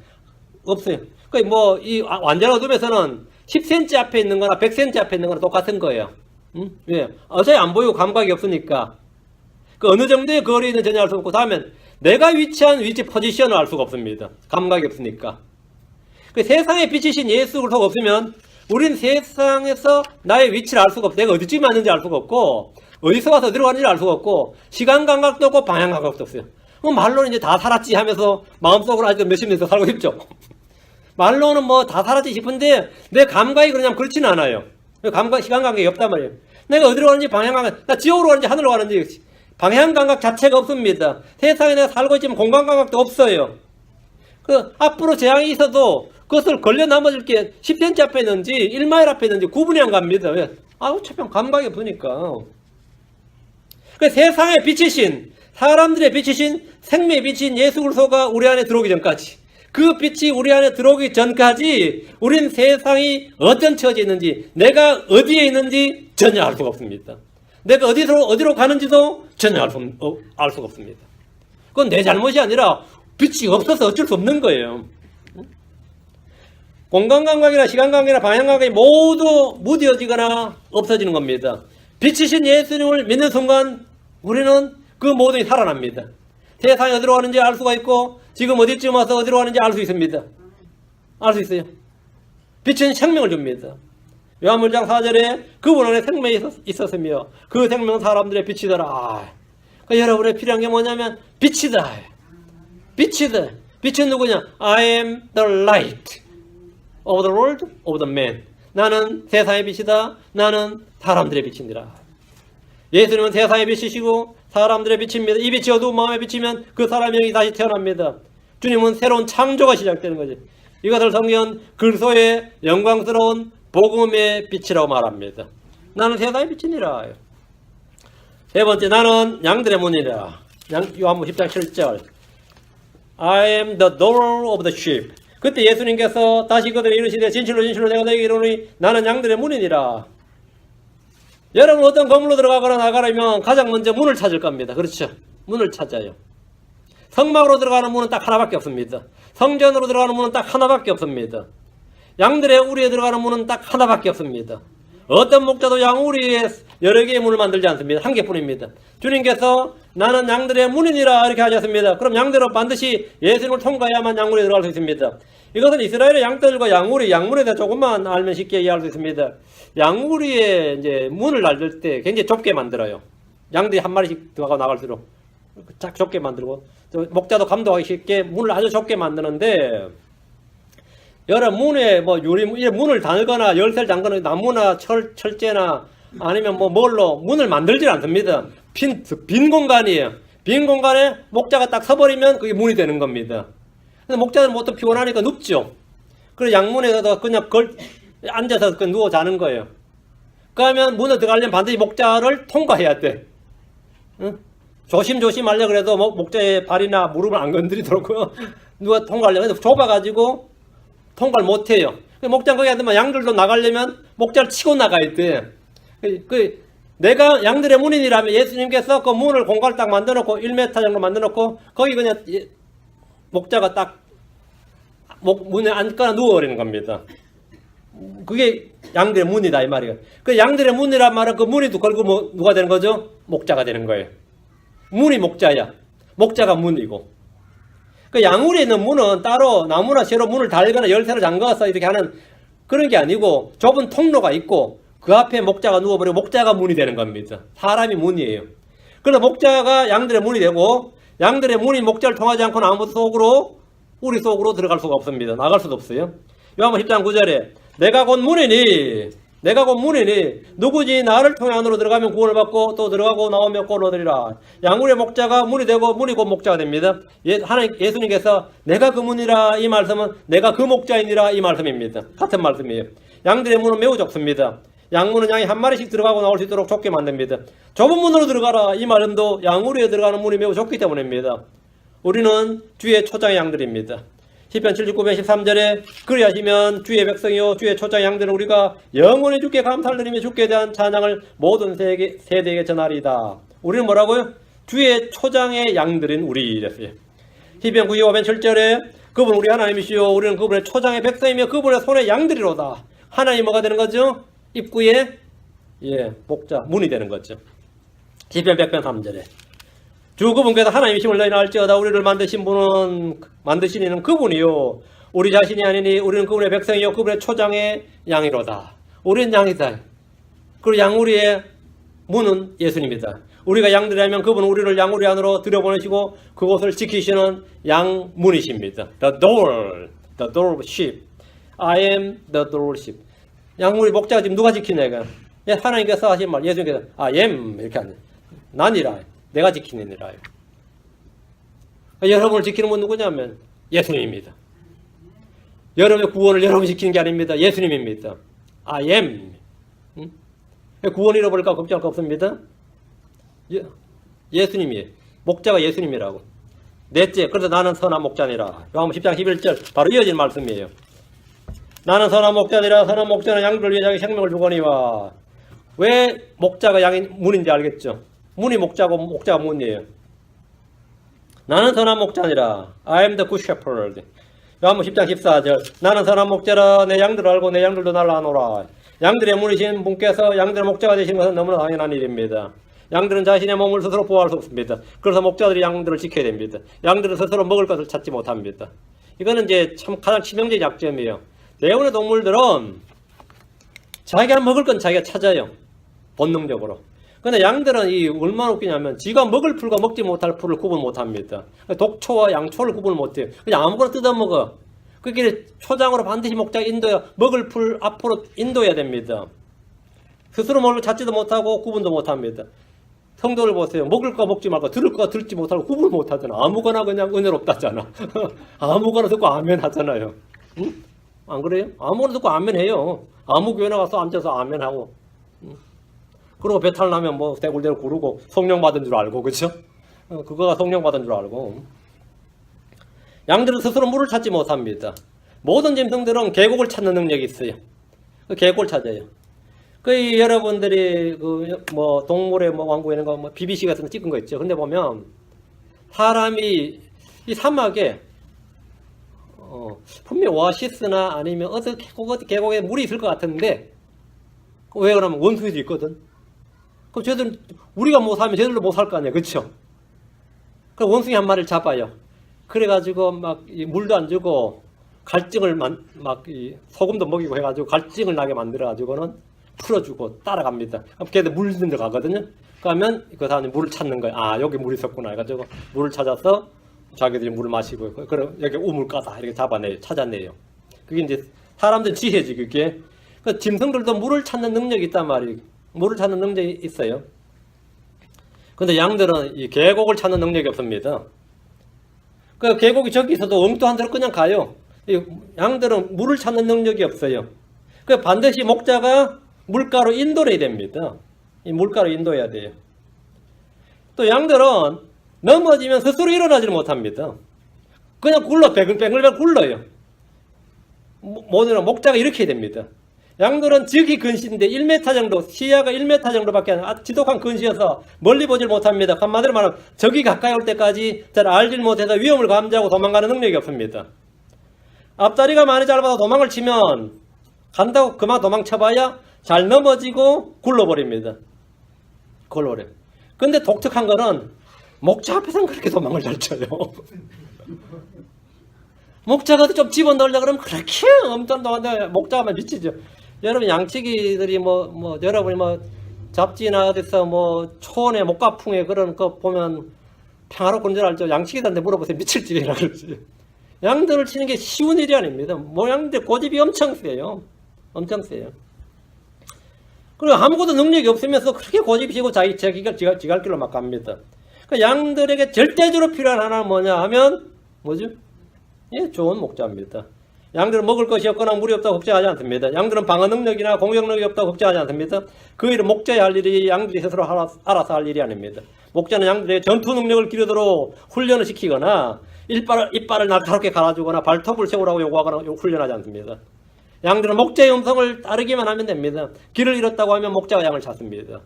없어요. 그러니까 뭐 이 완전 어둠에서는 10cm 앞에 있는 거나 100cm 앞에 있는 거나 똑같은 거예요. 왜? 어차피 안 보이고 감각이 없으니까. 그 어느 정도의 거리는 전혀 알 수 없고, 다음엔 내가 위치한 위치 포지션을 알 수가 없습니다. 감각이 없으니까. 그 세상에 빛이신 예수 그리스도가 없으면 우린 세상에서 나의 위치를 알 수가 없고, 내가 어디쯤 왔는지 알 수가 없고, 어디서 와서 어디로 가는지 알 수가 없고, 시간 감각도 없고 방향 감각도 없어요. 그럼 말로는 이제 다 살았지 하면서 마음속으로 아직도 몇십 년에서 살고 싶죠. 말로는 뭐 다 살았지 싶은데 내 감각이 그러냐면 그렇지는 않아요. 시간 감각이 없단 말이에요. 내가 어디로 가는지 방향 감각, 나 지옥으로 가는지 하늘로 가는지 방향 감각 자체가 없습니다. 세상에 내가 살고 있지만 공간 감각도 없어요. 그 앞으로 재앙이 있어도 그것을 걸려 넘어질 게 10cm 앞에 있는지 1마일 앞에 있는지 구분이 안 갑니다. 왜? 어차피 감각이 없으니까. 그 세상의 빛이신, 사람들의 빛이신, 생명의 빛인 예수 그리스도가 우리 안에 들어오기 전까지, 그 빛이 우리 안에 들어오기 전까지 우린 세상이 어떤 처지에 있는지, 내가 어디에 있는지 전혀 알 수가 없습니다. 내가 어디로 가는지도 전혀 알 수가 없습니다. 그건 내 잘못이 아니라 빛이 없어서 어쩔 수 없는 거예요. 공간감각이나 시간감각이나 방향감각이 모두 무뎌지거나 없어지는 겁니다. 빛이신 예수님을 믿는 순간 우리는 그 모든 게 살아납니다. 세상이 어디로 가는지 알 수가 있고 지금 어디쯤 와서 어디로 가는지 알 수 있습니다. 알 수 있어요. 빛은 생명을 줍니다. 요한복음 1장 4절에 그분 안에 생명이 있었으며 그 생명은 사람들의 빛이더라. 그러니까 여러분의 필요한 게 뭐냐면 빛이다. 빛이다. 빛은 누구냐? I am the light of the world, of the man. 나는 세상의 빛이다. 나는 사람들의 빛이니라. 예수님은 세상의 빛이시고 사람들의 빛입니다. 이 빛이 어두운 마음에 비치면 그 사람의 영이 다시 태어납니다. 주님은 새로운 창조가 시작되는 거죠. 이것을 성경은 그리스도의 영광스러운 복음의 빛이라고 말합니다. 나는 세상의 빛이니라. 세 번째, 나는 양들의 문이라. 요한복음 10장 7절. I am the door of the sheep. 그때 예수님께서 다시 그들에게 이르시되 진실로 진실로 내가 너에게 이르노니 나는 양들의 문이니라. 여러분 어떤 건물로 들어가거나 나가려면 가장 먼저 문을 찾을 겁니다. 그렇죠? 문을 찾아요. 성막으로 들어가는 문은 딱 하나밖에 없습니다. 성전으로 들어가는 문은 딱 하나밖에 없습니다. 양들의 우리에 들어가는 문은 딱 하나밖에 없습니다. 어떤 목자도 양 우리에 여러 개의 문을 만들지 않습니다. 한 개뿐입니다. 주님께서 나는 양들의 문이니라 이렇게 하셨습니다. 그럼 양들은 반드시 예수님을 통과해야만 양물에 들어갈 수 있습니다. 이것은 이스라엘의 양떼들과 양물에 대해 조금만 알면 쉽게 이해할 수 있습니다. 양우리에 이제 문을 날릴 때 굉장히 좁게 만들어요. 양들이 한 마리씩 들어가고 나갈수록 쫙 좁게 만들고 목자도 감독하기 쉽게 문을 아주 좁게 만드는데 여러 문에 뭐 문을 달거나 열쇠를 잠그는 나무나 철제나 아니면 뭐 뭘로 문을 만들질 않습니다. 빈 공간이에요. 빈 공간에 목자가 딱 서버리면 그게 문이 되는 겁니다. 근데 목자는 보통 피곤하니까 눕죠. 그래서 양문에서 그냥 앉아서 누워 자는 거예요. 그러면 문에 들어가려면 반드시 목자를 통과해야 돼. 응? 조심조심 하려고 그래도 목자의 발이나 무릎을 안 건드리도록 누가 통과하려면 좁아가지고 통과를 못해요. 목자는 거기 앉으면 양들도 나가려면 목자를 치고 나가야 돼. 내가 양들의 문이라면 예수님께서 그 문을 공간을 딱 만들어놓고 1m 정도 만들어놓고 거기 그냥 목자가 딱 문에 앉거나 누워버리는 겁니다. 그게 양들의 문이다 이 말이에요. 그 양들의 문이란 말은 그 문이 걸고 누가 되는 거죠? 목자가 되는 거예요. 문이 목자야. 목자가 문이고. 그 양우리에 있는 문은 따로 나무나 쇠로 문을 달거나 열쇠로 잠가서 이렇게 하는 그런 게 아니고 좁은 통로가 있고 그 앞에 목자가 누워버리고 목자가 문이 되는 겁니다. 사람이 문이에요. 그래서 목자가 양들의 문이 되고 양들의 문이 목자를 통하지 않고는 아무 속으로 우리 속으로 들어갈 수가 없습니다. 나갈 수도 없어요. 요한복음 10장 9절에 내가 곧 문이니 누구지 나를 통해 안으로 들어가면 구원을 받고 또 들어가고 나오면 구원을 얻으리라. 양문의 목자가 문이 되고 문이 곧 목자가 됩니다. 예수님께서 내가 그 문이라 이 말씀은 내가 그 목자이니라 이 말씀입니다. 같은 말씀이에요. 양들의 문은 매우 좁습니다. 양문은 양이 한 마리씩 들어가고 나올 수 있도록 좁게 만듭니다. 좁은 문으로 들어가라 이 말씀도 양우리에 들어가는 문이 매우 좁기 때문입니다. 우리는 주의 초장의 양들입니다. 시편 79편 13절에 그리하시면 주의 백성이요 주의 초장의 양들은 우리가 영원히 주께 감사를 드리며 주께 대한 찬양을 모든 세대에게 전하리이다. 우리는 뭐라고요? 주의 초장의 양들인 우리 이랬어요. 시편 95편 7절에 그분 우리 하나님이시요 우리는 그분의 초장의 백성이며 그분의 손의 양들이로다. 하나님 뭐가 되는 거죠? 입구에 목자 문이 되는 거죠. 시편 100편 3절에 주 그분께서 하나님이심을 너희는 알지어다. 우리를 만드신 이는 그분이요 우리 자신이 아니니 우리는 그분의 백성이요 그분의 초장의 양이로다. 우리는 양이다. 그리고 양우리의 문은 예수님이다. 우리가 양들이라면 그분은 우리를 양우리 안으로 들여보내시고 그곳을 지키시는 양문이십니다. The door of sheep. I am the door of sheep. 양우리 목자가 지금 누가 지키냐 이거. 하나님께서 하신 말 예수님께서 I am 이렇게 하네. 난이라. 내가 지키느니라. 여러분을 지키는 분 누구냐면 예수님입니다. 여러분의 구원을 여러분이 시키는 게 아닙니다. 예수님입니다. I am. 구원 잃어버릴까 걱정할 거 없습니다. 예수님이에요. 목자가 예수님이라고. 넷째, 그래서 나는 선한 목자니라. 요한복음 10장 11절 바로 이어진 말씀이에요. 나는 선한 목자니라. 선한 목자는 양들을 위해 자기 생명을 주거니와. 왜 목자가 양의 문인지 알겠죠? 문이 목자고 목자가 문이에요. 나는 선한 목자니라. I am the good shepherd. 요한복음 10장 14절 나는 선한 목자라. 내 양들을 알고 내 양들도 나를 아노라. 양들의 문이신 분께서 양들의 목자가 되시는 것은 너무나 당연한 일입니다. 양들은 자신의 몸을 스스로 보호할 수 없습니다. 그래서 목자들이 양들을 지켜야 됩니다. 양들은 스스로 먹을 것을 찾지 못합니다. 이거는 이제 참 가장 치명적인 약점이에요. 대부분의 동물들은 자기가 먹을 건 자기가 찾아요. 본능적으로. 근데 양들은 이 얼마나 웃기냐면 지가 먹을 풀과 먹지 못할 풀을 구분 못합니다. 독초와 양초를 구분을 못해요. 그냥 아무거나 뜯어먹어. 그게 초장으로 반드시 목자가 인도해야 먹을 풀 앞으로 인도해야 됩니다. 스스로 먹을 걸 찾지도 못하고 구분도 못합니다. 성도를 보세요. 먹을 거 먹지 말고 들을 거 들지 못하고 구분을 못하잖아. 아무거나 그냥 은혜롭다잖아. 아무거나 듣고 아멘 하잖아요. 응? 안 그래요? 아무거나 듣고 아멘 해요. 아무 교회 나가서 앉아서 아멘 하고. 그리고 배탈 나면 뭐 대굴대굴 구르고 성령 받은 줄 알고, 그렇죠? 그거가 성령 받은 줄 알고. 양들은 스스로 물을 찾지 못합니다. 모든 짐승들은 계곡을 찾는 능력이 있어요. 그 계곡을 찾아요. 그 여러분들이 그 뭐 동물의 뭐 왕국 이런 거 뭐 BBC 같은 거 찍은 거 있죠. 근데 보면 사람이 이 사막에 분명 오아시스나 아니면 어디 계곡에 물이 있을 것 같은데 왜 그러면 원숭이도 있거든. 그럼 쟤들 우리가 못 살면 쟤들도 못 살 거 아니야, 그렇죠? 그럼 원숭이 한 마리를 잡아요. 그래가지고 막 물도 안 주고 갈증을 막 소금도 먹이고 해가지고 갈증을 나게 만들어가지고는 풀어주고 따라갑니다. 그럼 걔들 물 있는 데 가거든요. 그러면 그 사람이 물을 찾는 거야. 아, 여기 물이 있었구나 해가지고 물을 찾아서 자기들이 물을 마시고, 그럼 여기 우물가다 이렇게 잡아내요. 찾아내요. 그게 이제 사람들 지혜지, 그게. 그 짐승들도 물을 찾는 능력이 있단 말이에요. 물을 찾는 능력이 있어요. 근데 양들은 이 계곡을 찾는 능력이 없습니다. 그 계곡이 저기 있어도 엉뚱한 데로 그냥 가요. 이 양들은 물을 찾는 능력이 없어요. 그 반드시 목자가 물가로 인도해야 됩니다. 이 물가로 인도해야 돼요. 또 양들은 넘어지면 스스로 일어나지를 못합니다. 그냥 굴러, 뱅글뱅글 굴러요. 모두는 목자가 이렇게 해야 됩니다. 양들은 지극히 근시인데 1m 정도, 시야가 1m 정도밖에 안 돼요. 지독한 근시여서 멀리 보질 못합니다. 한마디로 말하면 적이 가까이 올 때까지 잘 알질 못해서 위험을 감지하고 도망가는 능력이 없습니다. 앞다리가 많이 짧아서 도망을 치면 간다고 그만 도망쳐봐야 잘 넘어지고 굴러버립니다. 굴러버려요. 근데 독특한 거는 목자 앞에서는 그렇게 도망을 잘 쳐요. 목자가 좀 집어넣으려고 그러면 그렇게 엄청 도망가요. 목자가 미치죠. 여러분 양치기들이 여러분이 잡지나 어디서 초원에 목가풍에 그런 거 보면 평화롭고 줄 알죠. 양치기들한테 물어보세요. 미칠 짓이라 그러지. 양들을 치는 게 쉬운 일이 아닙니다. 양들 고집이 엄청 세요. 엄청 세요. 그리고 아무것도 능력이 없으면서 그렇게 고집이시고 지갈 길로 막 갑니다. 그 양들에게 절대적으로 필요한 하나는 뭐냐 하면 뭐죠? 예, 좋은 목자입니다. 양들은 먹을 것이 없거나 물이 없다고 걱정하지 않습니다. 양들은 방어 능력이나 공격력이 없다고 걱정하지 않습니다. 그 일은 목자야 할 일이 양들이 스스로 알아서 할 일이 아닙니다. 목자는 양들의 전투 능력을 기르도록 훈련을 시키거나 이빨을 날카롭게 갈아주거나 발톱을 세우라고 요구하거나 훈련하지 않습니다. 양들은 목자의 음성을 따르기만 하면 됩니다. 길을 잃었다고 하면 목자가 양을 찾습니다.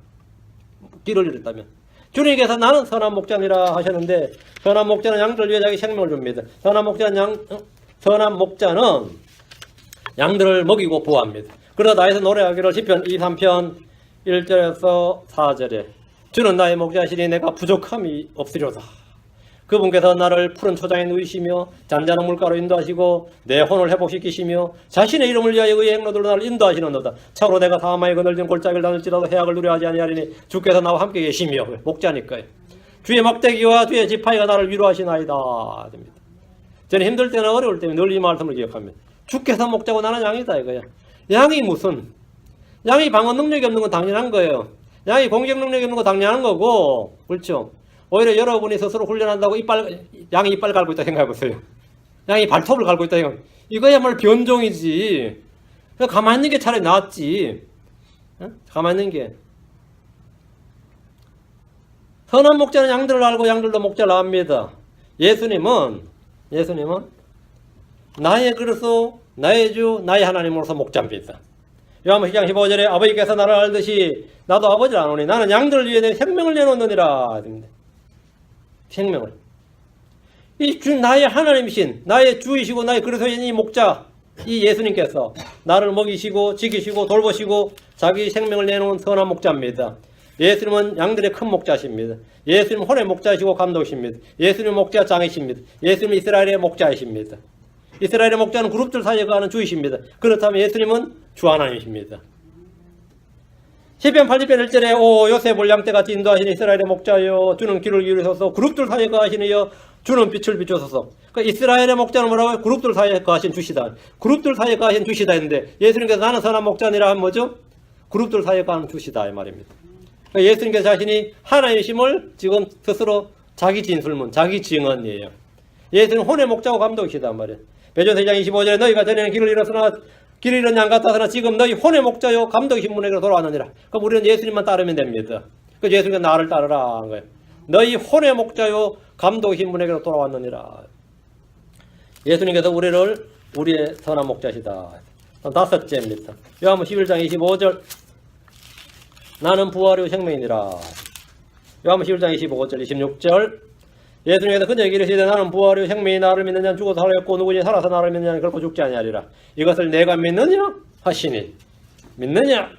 길을 잃었다면. 주님께서 나는 선한 목자니라 하셨는데 선한 목자는 양들을 위해 자기 생명을 줍니다. 선한 목자는 양들을 먹이고 보호합니다. 그러다 나에서 노래하기를 시편 23편 1절에서 4절에 주는 나의 목자시니 내가 부족함이 없으려다. 그분께서 나를 푸른 초장에 누이시며 잔잔한 물가로 인도하시고 내 혼을 회복시키시며 자신의 이름을 위하여 의의 행로들로 나를 인도하시는도다. 차로 내가 사마의 그늘진 골짜기를 다닐지라도 해악을 누려하지 아니하리니 주께서 나와 함께 계시며. 목자니까요. 주의 막대기와 주의 지팡이가 나를 위로하시나이다. 됩니다. 저는 힘들 때나 어려울 때는 늘 이 말씀을 기억합니다. 주께서 목자고 나는 양이다 이거야. 양이 무슨? 양이 방어 능력이 없는 건 당연한 거예요. 양이 공격 능력이 없는 건 당연한 거고, 그렇죠? 오히려 여러분이 스스로 훈련한다고 양이 이빨 갈고 있다 생각해보세요. 양이 발톱을 갈고 있다. 이거야말로 변종이지. 가만히 있는 게 차라리 낫지. 가만히 있는 게. 선한 목자는 양들을 알고 양들도 목자를 압니다. 예수님은 나의 그릇으로 나의 주 나의 하나님으로서 목자입니다. 요한복음 10장 15절에 아버지께서 나를 알듯이 나도 아버지를 아노니 나는 양들을 위해 내 생명을 내놓느니라. 생명을. 이 주 나의 하나님이신 나의 주이시고 나의 그릇인 이 목자 이 예수님께서 나를 먹이시고 지키시고 돌보시고 자기 생명을 내놓은 선한 목자입니다. 예수님은 양들의 큰 목자십니다. 예수님은 혼의 목자이시고 감독이십니다. 예수님은 목자장이십니다. 예수님은 이스라엘의 목자이십니다. 이스라엘의 목자는 그룹들 사이에 거하는 주이십니다. 그렇다면 예수님은 주 하나님이십니다. 시편 80편 1절에 오 요셉을 양떼같이 인도하시는 이스라엘의 목자여 주는 길을 기울이소서 그룹들 사이에 거하시는 이여 주는 빛을 비추소서. 그러니까 이스라엘의 목자는 뭐라고요? 그룹들 사이에 거하신 주시다. 그룹들 사이에 거하신 주시다 했는데 예수님께서 나는 선한 목자니라 하면 뭐죠? 그룹들 사이에 거하는 주시다 이 말입니다. 그러니까 예수님께서 자신이 하나님이심을 지금 스스로 자기 진술문, 자기 증언이에요. 예수님은 혼의 목자고 감독이시단 말이에요. 베드로서 2장 25절에 너희가 전에는 길을 잃었으나 길을 잃은 양 같았으나 지금 너희 혼의 목자요 감독이신 분에게로 돌아왔느니라. 그럼 우리는 예수님만 따르면 됩니다. 그래서 예수님께서 나를 따르라 한 거예요. 너희 혼의 목자요 감독이신 분에게로 돌아왔느니라. 예수님께서 우리를 우리의 선한 목자시다. 다섯째입니다. 요한복음 11장 25절 나는 부활이요 생명이니라. 요한복음 11장 25절 26절 예수님께서 그녀에게 이르시되 나는 부활이요 생명이 나를 믿는 자는 죽어도 살겠고 누구든지 살아서 나를 믿는 자는 결코 죽지 아니하리라. 이것을 내가 믿느냐 하시니 믿느냐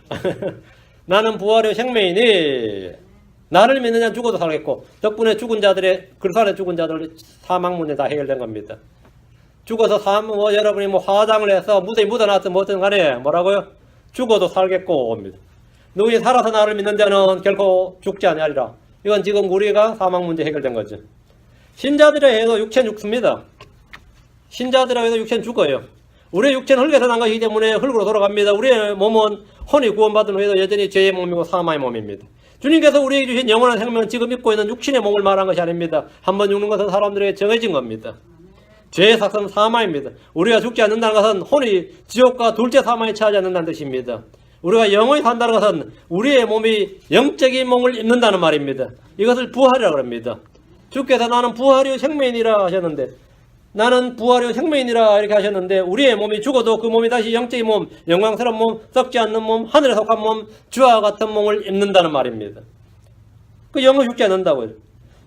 나는 부활이요 생명이니 나를 믿는 자는 죽어도 살겠고 덕분에 죽은 자들의 그리스도 죽은 자들 사망 문제 다 해결된 겁니다. 죽어서 여러분이 화장을 해서 무대에 묻어놨든 뭐든 간에 뭐라고요? 죽어도 살겠고 옵니다. 누구든지 살아서 나를 믿는 자는 결코 죽지 아니하리라. 이건 지금 우리가 사망 문제 해결된 거죠. 신자들에 해도 육체는 죽습니다. 신자들에 해도 육체는 죽어요. 우리의 육체는 흙에서 난 것이기 때문에 흙으로 돌아갑니다. 우리의 몸은 혼이 구원받은 후에도 여전히 죄의 몸이고 사망의 몸입니다. 주님께서 우리에게 주신 영원한 생명은 지금 입고 있는 육신의 몸을 말한 것이 아닙니다. 한번 죽는 것은 사람들에게 정해진 겁니다. 죄의 삭은 사망입니다. 우리가 죽지 않는다는 것은 혼이 지옥과 둘째 사망에 처하지 않는다는 뜻입니다. 우리가 영원히 산다는 것은 우리의 몸이 영적인 몸을 입는다는 말입니다. 이것을 부활이라고 합니다. 주께서 나는 부활이요 생명이니라 하셨는데 나는 부활이요 생명이니라 이렇게 하셨는데 우리의 몸이 죽어도 그 몸이 다시 영적인 몸, 영광스러운 몸, 썩지 않는 몸, 하늘에 속한 몸, 주와 같은 몸을 입는다는 말입니다. 그 영은 죽지 않는다고요.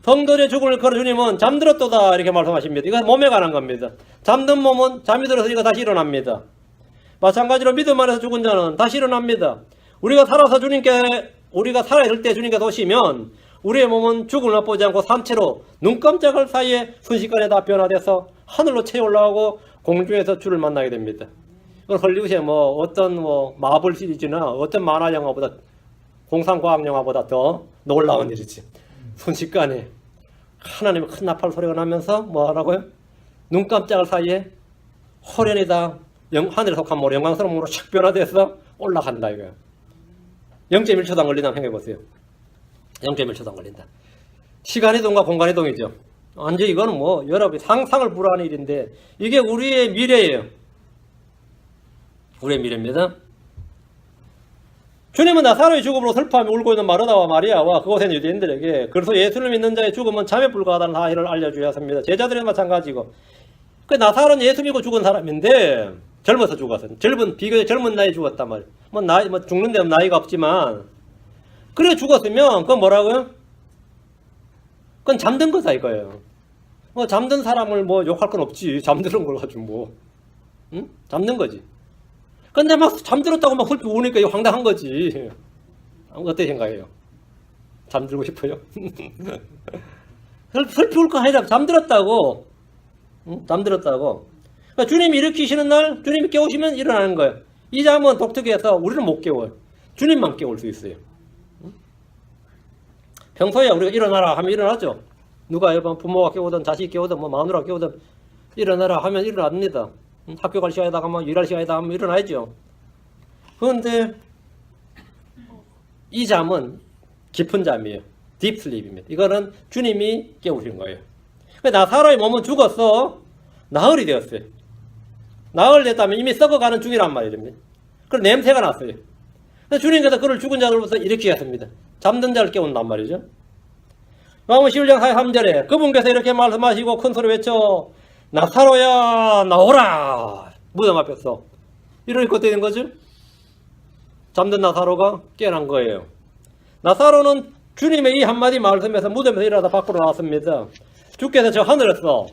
성도의 죽음을 걸어 주님은 잠들었도다 이렇게 말씀하십니다. 이건 몸에 관한 겁니다. 잠든 몸은 잠이 들었으니까 다시 일어납니다. 마찬가지로 믿음 안에서 죽은 자는 다시 일어납니다. 우리가 살아서 우리가 살아있을 때 주님께서 오시면 우리의 몸은 죽음을 맛보지 않고 산채로 눈 깜짝할 사이에 순식간에 다 변화돼서 하늘로 채 올라가고 공중에서 주를 만나게 됩니다. 이건 헐리우드의 어떤 마블 시리즈나 어떤 만화 영화보다 공상과학 영화보다 더 놀라운 일이지. 순식간에 하나님의 큰 나팔 소리가 나면서 뭐하라고요? 눈 깜짝할 사이에 호련히 다 하늘에 속한 몸으로 영광스러운 몸으로 샥 변화돼서 올라간다 이거예요. 0.1초도 안 걸린다면 생각해보세요. 0.1초도 안 걸린다. 시간 이동과 공간 이동이죠. 완전 이거는 여러분이 상상을 불허하는 일인데 이게 우리의 미래예요. 우리의 미래입니다. 주님은 나사로의 죽음으로 슬퍼하며 울고 있는 마르다와 마리아와 그곳에 있는 유대인들에게 그래서 예수를 믿는 자의 죽음은 잠에 불과하다는 사실을 알려주셨습니다. 제자들은 마찬가지고 그 나사로는 예수 믿고 죽은 사람인데 젊어서 죽었어요. 비교적 젊은 나이에 죽었단 말이에요. 죽는 데는 나이가 없지만 그래 죽었으면 그건 뭐라고요? 그건 잠든 거다 이거예요. 잠든 사람을 욕할 건 없지. 잠드는 걸 가지고 응? 잠든 거지. 근데 막 잠들었다고 막 슬피 우니까 이거 황당한 거지. 어떻게 생각해요? 잠들고 싶어요? 슬피 울 거 아니라 잠들었다고. 응? 잠들었다고. 그러니까 주님이 일으키시는 날 주님이 깨우시면 일어나는 거예요. 이 잠은 독특해서 우리는 못 깨워요. 주님만 깨울 수 있어요. 응? 평소에 우리가 일어나라 하면 일어나죠. 누가 부모가 깨우든 자식이 깨우든 마누라가 깨우든 일어나라 하면 일어납니다. 학교 갈 시간이다 하면 일할 시간이다 하면 일어나야죠. 그런데 이 잠은 깊은 잠이에요. 딥슬립입니다. 이거는 주님이 깨우신 거예요. 나사로의 몸은 죽었어. 나흘이 되었어요. 나흘 됐다면 이미 썩어가는 중이란 말입니다. 그럼 냄새가 났어요. 주님께서 그를 죽은 자들로부터 일으키겠습니다. 잠든 자를 깨운단 말이죠. 요한복음 11장 43절에 그분께서 이렇게 말씀하시고 큰 소리 외쳐 나사로야 나오라 무덤 앞에서 이러니 어떻게 된 거죠? 잠든 나사로가 깨어난 거예요. 나사로는 주님의 이 한마디 말씀에서 무덤에서 일어나다 밖으로 나왔습니다. 주께서 저 하늘에서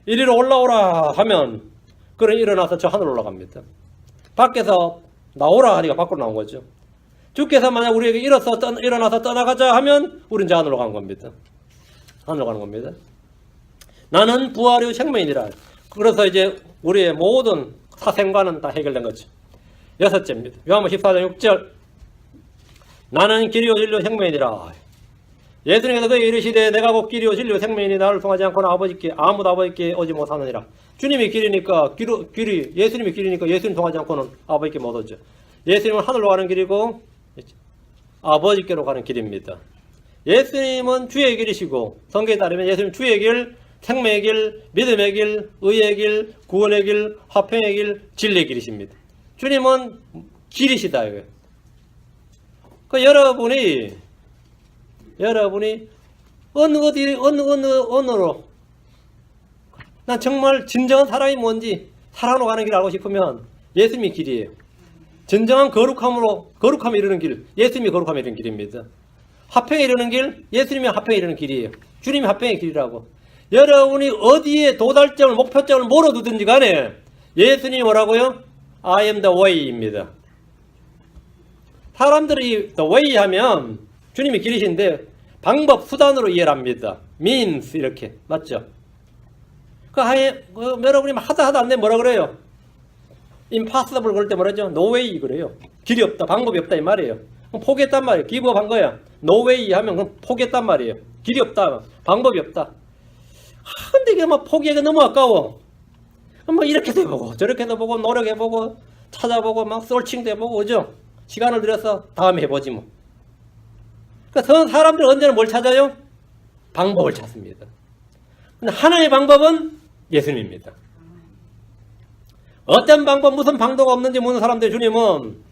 이리로 올라오라 하면 그는 일어나서 저 하늘로 올라갑니다. 밖에서 나오라 하니까 밖으로 나온 거죠. 주께서 만약 우리에게 일어나서 떠나가자 하면 우린 저 하늘로 가는 겁니다. 하늘로 가는 겁니다. 나는 부활의 생명이니라. 그래서 이제 우리의 모든 사생과는 다 해결된 거죠. 여섯째입니다. 요한복음 14장 6절 나는 길이요 진리요 생명이니라. 예수님께서 그에게 이르시되 내가 곧 길이요 진리요 생명이니 나를 통하지 않고는 아무도 아버지께 오지 못하느니라. 주님이 길이니까 예수님이 길이니까 예수님 통하지 않고는 아버지께 못 오죠. 예수님은 하늘로 가는 길이고 아버지께로 가는 길입니다. 예수님은 주의 길이시고 성경에 따르면 예수님 주의 길, 생명의 길, 믿음의 길, 의의 길, 구원의 길, 화평의 길, 진리의 길이십니다. 주님은 길이시다 이거예요. 그 여러분이 어느로 난 정말 진정한 사랑이 뭔지 사랑으로 가는 길 알고 싶으면 예수님이 길이에요. 진정한 거룩함에 이르는 길, 예수님이 거룩함에 이르는 길입니다. 화평에 이르는 길, 예수님이 화평에 이르는 길이에요. 주님이 화평의 길이라고. 여러분이 어디에 도달점을, 목표점을 뭐로 두든지 간에 예수님이 뭐라고요? I am the way입니다. 사람들이 the way 하면 주님이 길이신데 방법, 수단으로 이해를 합니다. means 이렇게. 맞죠? 여러분이 하다 안 되면 뭐라 그래요? impossible 그럴 때 뭐라죠? no way 그래요. 길이 없다, 방법이 없다 이 말이에요. 그럼 포기했단 말이에요. give up 한 거야. no way 하면 그럼 포기했단 말이에요. 길이 없다, 방법이 없다. 근데 이게 막 포기하기가 너무 아까워. 뭐 이렇게도 해보고 저렇게도 해보고 노력해보고 찾아보고 막 서칭도 해보고 그죠? 시간을 들여서 다음에 해보지 뭐. 그러니까 사람들은 언제나 뭘 찾아요? 방법을 찾습니다. 근데 하나의 방법은 예수님입니다. 어떤 방법, 무슨 방도가 없는지 묻는 사람들 주님은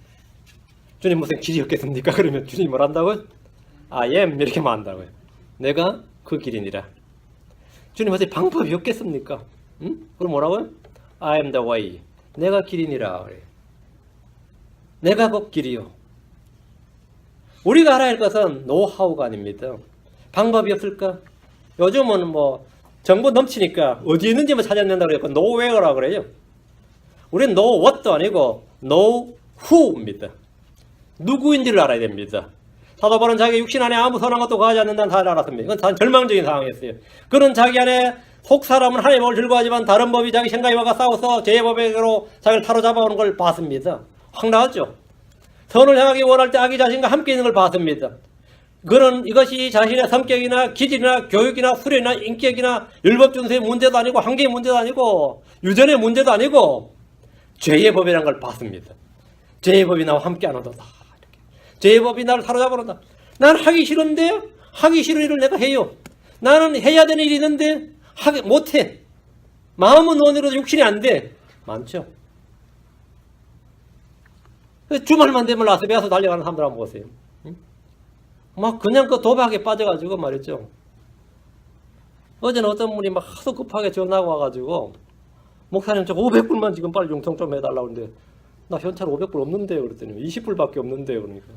주님 무슨 길이 없겠습니까? 그러면 주님이 뭘 한다고요? I am 이렇게 말한다고요. 내가 그 길이니라. 주님 어떻게 방법이 없겠습니까? 응? 그럼 뭐라고요? I am the way. 내가 길이니라 그래요. 내가 그 길이요. 우리가 알아야 할 것은 노하우가 아닙니다. 방법이 없을까? 요즘은 뭐 정보 넘치니까 어디 있는지만 찾아낸다고 그래요. 노웨어라 그래요. 우리는 know what도 아니고 know who입니다. 누구인지를 알아야 됩니다. 사도 바울은 자기 육신 안에 아무 선한 것도 가하지 않는다는 사실을 알았습니다. 이건 참 절망적인 상황이었어요. 그는 자기 안에 속 사람은 하나님의 법을 즐거워하지만 다른 법이 자기 생각과 싸워서 죄의 법에게로 자기를 타로잡아오는 걸 봤습니다. 황당하죠. 선을 향하기 원할 때 악이 자신과 함께 있는 걸 봤습니다. 그는 이것이 자신의 성격이나 기질이나 교육이나 수련이나 인격이나 율법 준수의 문제도 아니고 환경의 문제도 아니고 유전의 문제도 아니고 죄의 법이라는 걸 봤습니다. 죄의 법이 나와 함께 안 하도다. 죄의 법이 나를 사로잡아놓는다. 난 하기 싫은데 하기 싫은 일을 내가 해요. 나는 해야 되는 일이 있는데 못해. 마음은 원으로도 육신이 안 돼. 많죠. 주말만 되면 라스베가스 달려가는 사람들 한번 보세요. 막 그냥 그 도박에 빠져가지고 말이죠. 어제는 어떤 분이 막 하도 급하게 전화가 와가지고 목사님 저 500불만 지금 빨리 융통 좀 해달라고 하는데 나 현찰 500불 없는데요 그랬더니 20불밖에 없는데요 그러니까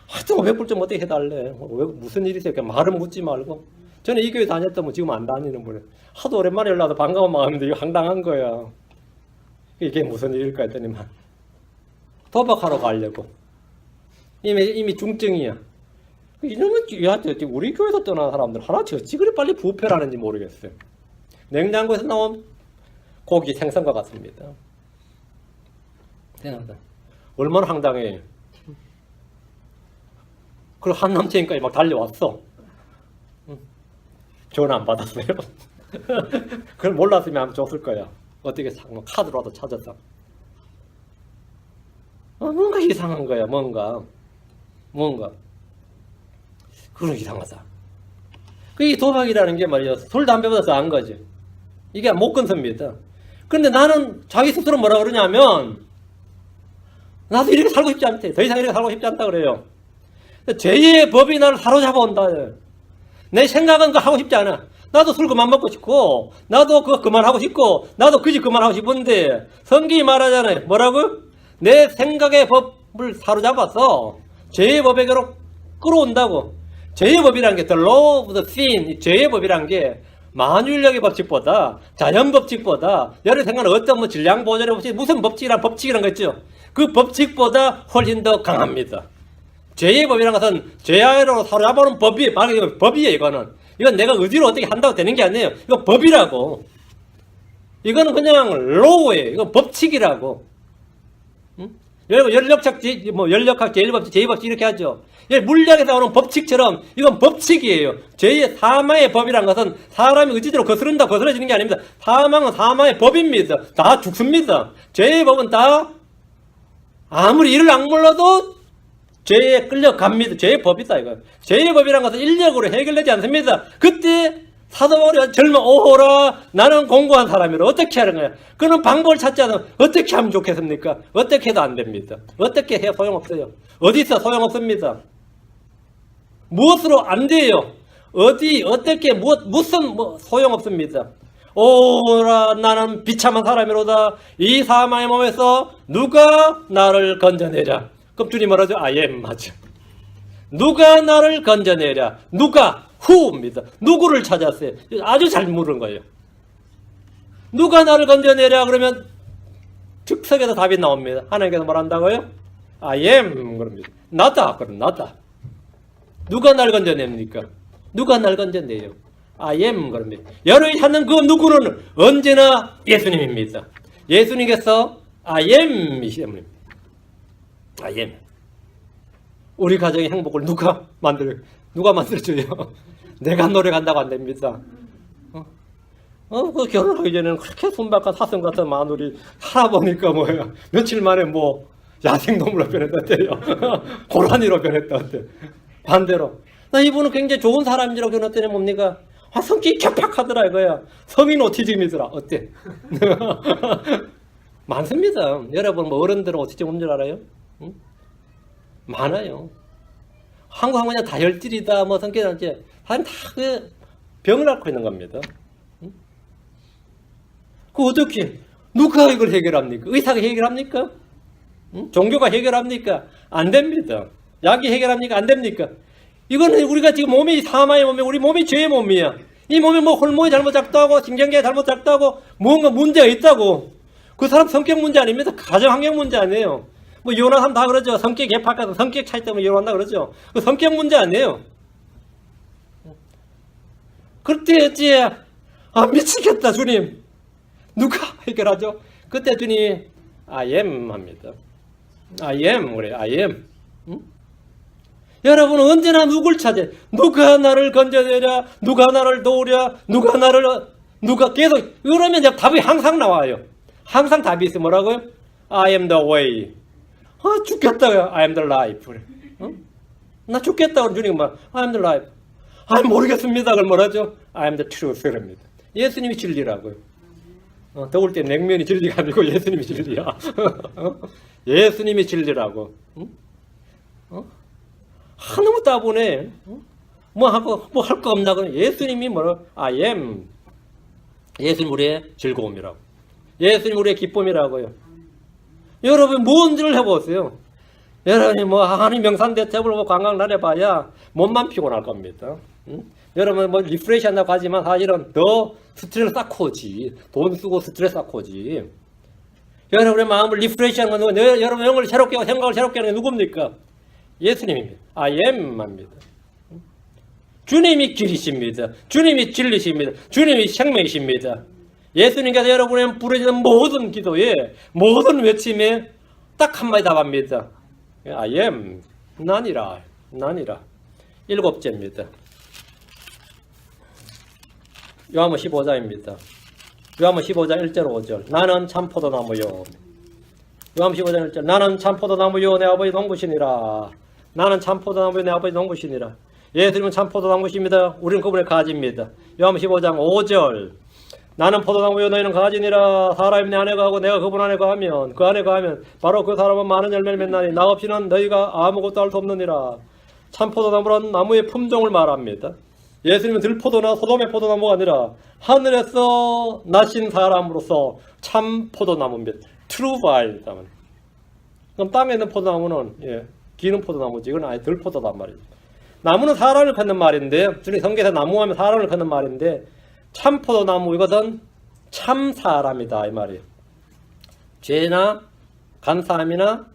하여튼 500불 좀 어떻게 해달래. 무슨 일이세요? 그냥 말은 묻지 말고. 전에 이 교회 다녔더니 지금 안 다니는 분이 하도 오랜만에 연락와서 반가운 마음인데 이거 황당한 거야. 이게 무슨 일일까 했더니만 도박하러 가려고. 이미 중증이야. 이놈은 우리 교회에서 떠난 사람들 하나 저지 그리 빨리 부패라는지 모르겠어요. 냉장고에서 나온 고기 생선과 같습니다. 대단하다. 얼마나 황당해. 그리고 한 남친까지 막 달려왔어. 전화 안 받았어요. 그걸 몰랐으면 아마 줬을 거야. 어떻게 카드로라도 찾았어. 뭔가 이상한 거야. 뭔가. 그건 이상하다. 이 도박이라는 게 말이야. 술, 담배 받아서 안 거지. 이게 못 건섭니다. 그런데 나는 자기 스스로 뭐라 그러냐면 나도 이렇게 살고 싶지 않대. 더 이상 이렇게 살고 싶지 않다 그래요. 죄의 법이 나를 사로잡아 온다. 내 생각은 그거 하고 싶지 않아. 나도 술 그만 먹고 싶고 나도 그거 그만하고 싶고 나도 그 집 그만하고 싶은데 성경이 말하잖아요. 뭐라고? 내 생각의 법을 사로잡아서 죄의 법에게로 끌어온다고. 죄의 법이라는 게 the law of the sin, 죄의 법이라는 게 만유인력의 법칙보다 자연 법칙보다 여러 생각은 어떤 뭐 질량 보존의 법칙 무슨 법칙이란 법칙이란 거 있죠. 그 법칙보다 훨씬 더 강합니다. 죄의 법이라는 것은 죄아래로 사로잡아오는 법이에요. 이건 내가 의지로 어떻게 한다고 되는 게 아니에요. 이거 법이라고. 이거는 그냥 로우예요. 이건 법칙이라고. 응? 여러분 연력학 제1법칙, 제2법칙 이렇게 하죠. 물리학에서 나오는 법칙처럼 이건 법칙이에요. 죄의 사망의 법이라는 것은 사람이 의지대로 거스러지는 게 아닙니다. 사망은 사망의 법입니다. 다 죽습니다. 죄의 법은 다 아무리 이를 악물러도 죄에 끌려갑니다. 죄의 법이다 이거. 죄의 법이라는 것은 인력으로 해결되지 않습니다. 그때 사도 바울이 젊어 오호라 나는 공고한 사람이라 어떻게 하는 거야? 그런 방법을 찾지 않으면 어떻게 하면 좋겠습니까? 어떻게 해도 안 됩니다. 어떻게 해야 소용없어요. 어디서 소용없습니다. 무엇으로 안 돼요? 어떻게 무슨 소용없습니다. 오라 나는 비참한 사람이로다. 이 사망의 몸에서 누가 나를 건져내랴. 그럼 주님 뭐라죠? I am 하죠. 누가 나를 건져내랴. 누가? 후입니다. 누구를 찾았어요? 아주 잘 물은 거예요. 누가 나를 건져내랴 그러면 즉석에서 답이 나옵니다. 하나님께서 뭐란다고요? I am 그럽니다. 나다. 그럼 나다. 누가 날 건져냅니까? 누가 날 건져내요? I am 그럽니다. 여러분이 찾는 그 누구는 언제나 예수님입니다. 예수님께서 I am이십니다. I am. 우리 가정의 행복을 누가 만들어줘요? 내가 노력한다고 안 됩니다. 그 결혼하기 전에는 그렇게 순박한 사슴 같은 마누리 살아보니까 뭐야. 며칠 만에 야생동물로 변했다대요. 고라니로 변했다대. 반대로. 나 이분은 굉장히 좋은 사람이라고 변했더니 뭡니까? 성격이 격팍하더라 이거야. 성인 오티즘이더라. 어때? 많습니다. 여러분 어른들은 오티즘 없는 줄 알아요? 응? 많아요. 한국 하면 그냥 다혈질이다 성격이 사람 다 그 병을 앓고 있는 겁니다. 응? 그 어떻게 누가 이걸 해결합니까? 의사가 해결합니까? 응? 종교가 해결합니까? 안 됩니다. 약이 해결합니까? 안 됩니까? 이거는 우리가 지금 사마의 몸이 우리 몸이 죄의 몸이야. 이 몸에 호르몬이 잘못 작동하고 신경계가 잘못 작동하고 뭔가 문제가 있다고. 그 사람 성격 문제 아닙니다. 가정 환경 문제 아니에요. 이혼한 사람 다 그러죠. 성격 개팍해서 성격 차이 때문에 이혼한다 그러죠. 그 성격 문제 아니에요. 그때 어찌 미치겠다 주님. 누가 해결하죠? 그때 주님 I am 합니다. I am 그래. I am. 응? 여러분은 언제나 누굴 찾아? 누가 나를 건져내랴? 누가 나를 도우랴? 누가 계속 그러면 답이 항상 나와요. 항상 답이 있어. 뭐라고요? I am the way. 죽겠다. I am the life. 그래. 나 죽겠다. 그럼 주님 말 I am the life. 모르겠습니다. 그걸 뭐라죠? I am the truth. 그럽니다. 예수님이 진리라고요. 더울 때 냉면이 진리가 아니고 예수님이 진리야. 예수님이 진리라고. 너무 따분해. 할 거 없나? 그러면 예수님이 I am. 예수님 우리의 즐거움이라고. 예수님 우리의 기쁨이라고요. 여러분 뭔지를 해보세요. 여러분이 하나님 명산대첩을 관광 다녀봐야 몸만 피곤할 겁니다. 응? 여러분 리프레시 한다고 하지만 사실은 더 스트레스 쌓고 오지. 돈 쓰고 스트레스 쌓고 오지. 여러분의 마음을 리프레시 하는 건 여러분 영을 새롭게 하고 생각을 새롭게 하는 게 누굽니까? 예수님입니다. I am 합니다. 주님이 길이십니다. 주님이 진리십니다. 주님이 생명이십니다. 예수님께서 여러분의 부르짖는 모든 기도에 모든 외침에 딱 한마디 답합니다. I am. 나니라. 7째입니다. 요한복음 15장입니다. 요한복음 15장 1절 5절 나는 참포도나무요. 요한복음 15장 1절 나는 참포도나무요 내 아버지 농부시니라. 나는 참포도나무요 내 아버지 농부시니라. 예수님은 참포도나무십니다. 우리는 그분의 가지입니다. 요한복음 15장 5절 나는 포도나무요 너희는 가지니라. 사람이 내 안에 거하고 내가 그분 안에 거하면 그 안에 거하면 바로 그 사람은 많은 열매를 맺나니 나 없이는 너희가 아무것도 할 수 없느니라. 참 포도나무란 나무의 품종을 말합니다. 예수님은 들포도나 소돔의 포도나무가 아니라 하늘에서 나신 사람으로서 참 포도나무입니다. True vine. 그럼 땅에 있는 포도나무는 기는 포도나무지. 이건 아예 들포도단 말이죠. 나무는 사람을 갖는 말인데, 주님 성경에서 나무하면 사람을 갖는 말인데, 참 포도나무 이것은 참 사람이다 이 말이에요. 죄나 간사함이나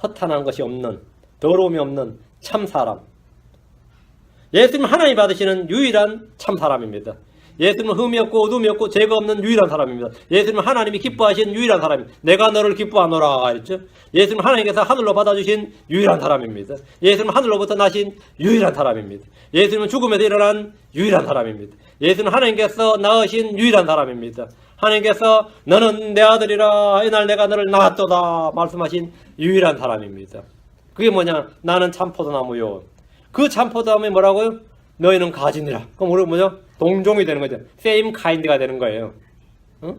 허탄한 것이 없는, 더러움이 없는 참 사람. 예수님 하나님 받으시는 유일한 참 사람입니다. 예수님은 흠이 없고 어둠이 없고 죄가 없는 유일한 사람입니다. 예수님은 하나님이 기뻐하신 유일한 사람입니다. 내가 너를 기뻐하노라 했죠. 예수님은 하나님께서 하늘로 받아주신 유일한 사람입니다. 예수님은 하늘로부터 나신 유일한 사람입니다. 예수님은 죽음에서 일어난 유일한 사람입니다. 예수님은 하나님께서 낳으신 유일한 사람입니다. 하나님께서 너는 내 아들이라 이날 내가 너를 낳았도다 말씀하신 유일한 사람입니다. 그게 뭐냐? 나는 참포도나무요. 그 참포도나무에 뭐라고요? 너희는 가지니라. 그럼 우리 뭐죠? 동종이 되는 거죠. same kind가 되는 거예요. 응?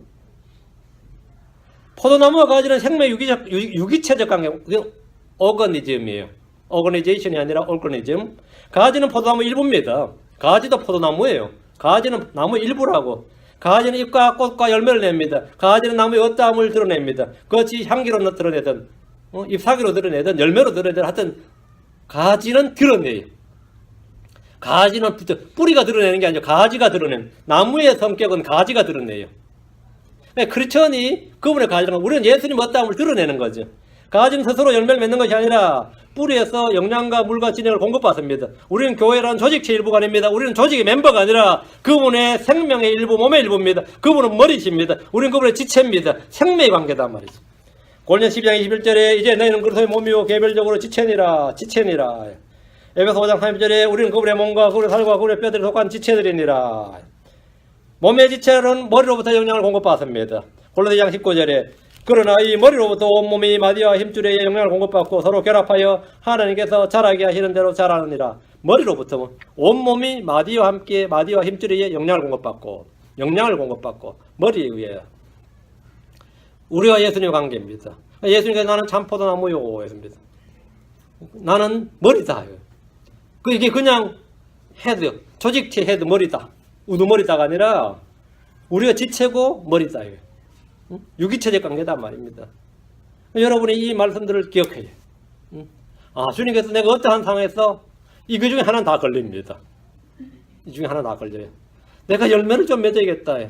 포도나무와 가지는 생명 유기체적 관계, 오거니즘이에요. 오거니제이션이 아니라 오거니즘. 가지는 포도나무 일부입니다. 가지도 포도나무예요. 가지는 나무 일부라고. 가지는 잎과 꽃과 열매를 냅니다. 가지는 나무의 어떠함을 드러냅니다. 그것이 향기로 드러내든 잎사귀로 드러내든 열매로 드러내든 하여튼 가지는 드러내요. 가지는 뿌리가 드러내는 게 아니라 가지가 드러내는, 나무의 성격은 가지가 드러내요. 크리스천이 그분의 가지는, 우리는 예수님 어떠함을 드러내는 거죠. 가지는 스스로 열매를 맺는 것이 아니라 뿌리에서 영양과 물과 진액을 공급받습니다. 우리는 교회라는 조직체 일부가 아닙니다. 우리는 조직의 멤버가 아니라 그분의 생명의 일부, 몸의 일부입니다. 그분은 머리십니다. 우리는 그분의 지체입니다. 생명의 관계단 말이죠. 골로새 12장 21절에 이제 너희는 그리스도의 몸이요 개별적으로 지체니라. 에베소 5장 30절에 우리는 그분의 몸과 그분의 살과 그분의 뼈들이 속한 지체들이니라. 몸의 지체는 머리로부터 영양을 공급받습니다. 골로새 2장 19절에 그러나 이 머리로부터 온몸이 마디와 힘줄에 영양을 공급받고 서로 결합하여 하나님께서 자라게 하시는 대로 자라느니라. 머리로부터 온몸이 마디와 함께 마디와 힘줄에 영양을 공급받고 머리에 의해 우리와 예수님의 관계입니다. 예수님께서 나는 참포도나무요 했습니다. 나는 머리다. 이게 그냥 헤드, 조직체 헤드 머리다. 우두머리다가 아니라 우리가 지체고 머리다. 유기체적 관계단 말입니다. 여러분이 이 말씀들을 기억해요. 주님께서 내가 어떠한 상황에서 이 중에 하나는 다 걸립니다. 이 중에 하나 다 걸려요. 내가 열매를 좀 맺어야겠다.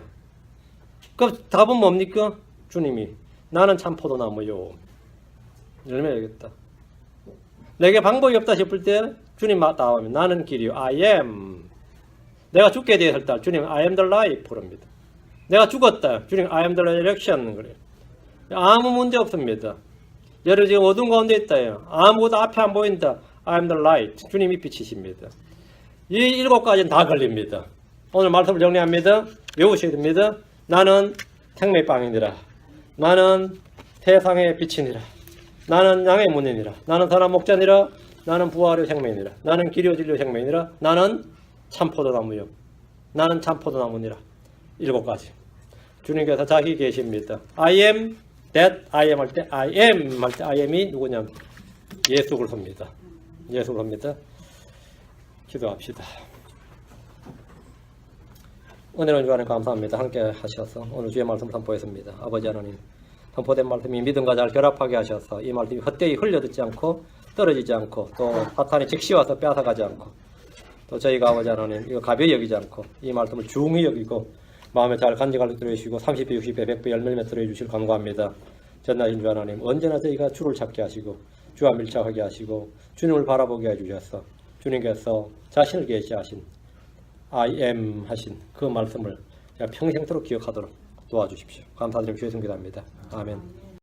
그럼 답은 뭡니까? 주님이 나는 참 포도나무요. 열매 맺겠다. 내게 방법이 없다 싶을 때 주님 나오면 나는 길이요. I am. 내가 죽게 되었을 때 주님 I am the life 그럽니다. 내가 죽었다. 주님 I am the resurrection 그래요. 아무 문제 없습니다. 여러분 지금 어두운 가운데 있다요. 아무것도 앞에 안 보인다. I am the light. 주님이 빛이십니다. 이 7가지는 다 걸립니다. 오늘 말씀을 정리합니다. 외우셔야 됩니다. 나는 생명빵이니라. 나는 세상의 빛이니라. 나는 양의 문이니라. 나는 선한 목자니라. 나는 부활의 생명이니라. 나는 길이요 진리요 생명이니라. 나는 참포도나무요. 나는 참포도나무니라. 7가지. 주님께서 자기 계십니다. I am that I am 할 때 I am 할 때 I am이 누구냐면 예수 그리스도입니다. 예수 그리스도입니다. 기도합시다. 은혜로운 주하나님 감사합니다. 함께 하셔서 오늘 주의 말씀을 선포했습니다. 아버지 하나님 선포된 말씀이 믿음과 잘 결합하게 하셔서 이 말씀이 헛되이 흘려듣지 않고 떨어지지 않고 또 사탄이 즉시 와서 빼앗아가지 않고 또 저희가 아버지 하나님 이거 가벼이 여기지 않고 이 말씀을 중히 여기고 마음에 잘 간직할 수 있도록 해주시고 30배, 60배, 100배, 10배 맺도록 해주실 간구합니다. 전나신 주 하나님 언제나 저희가 주를 찾게 하시고 주와 밀착하게 하시고 주님을 바라보게 해주셔서 주님께서 자신을 계시하신 I am 하신 그 말씀을 평생토록 기억하도록 도와주십시오. 감사드리며 주의 성기도합니다. 아멘.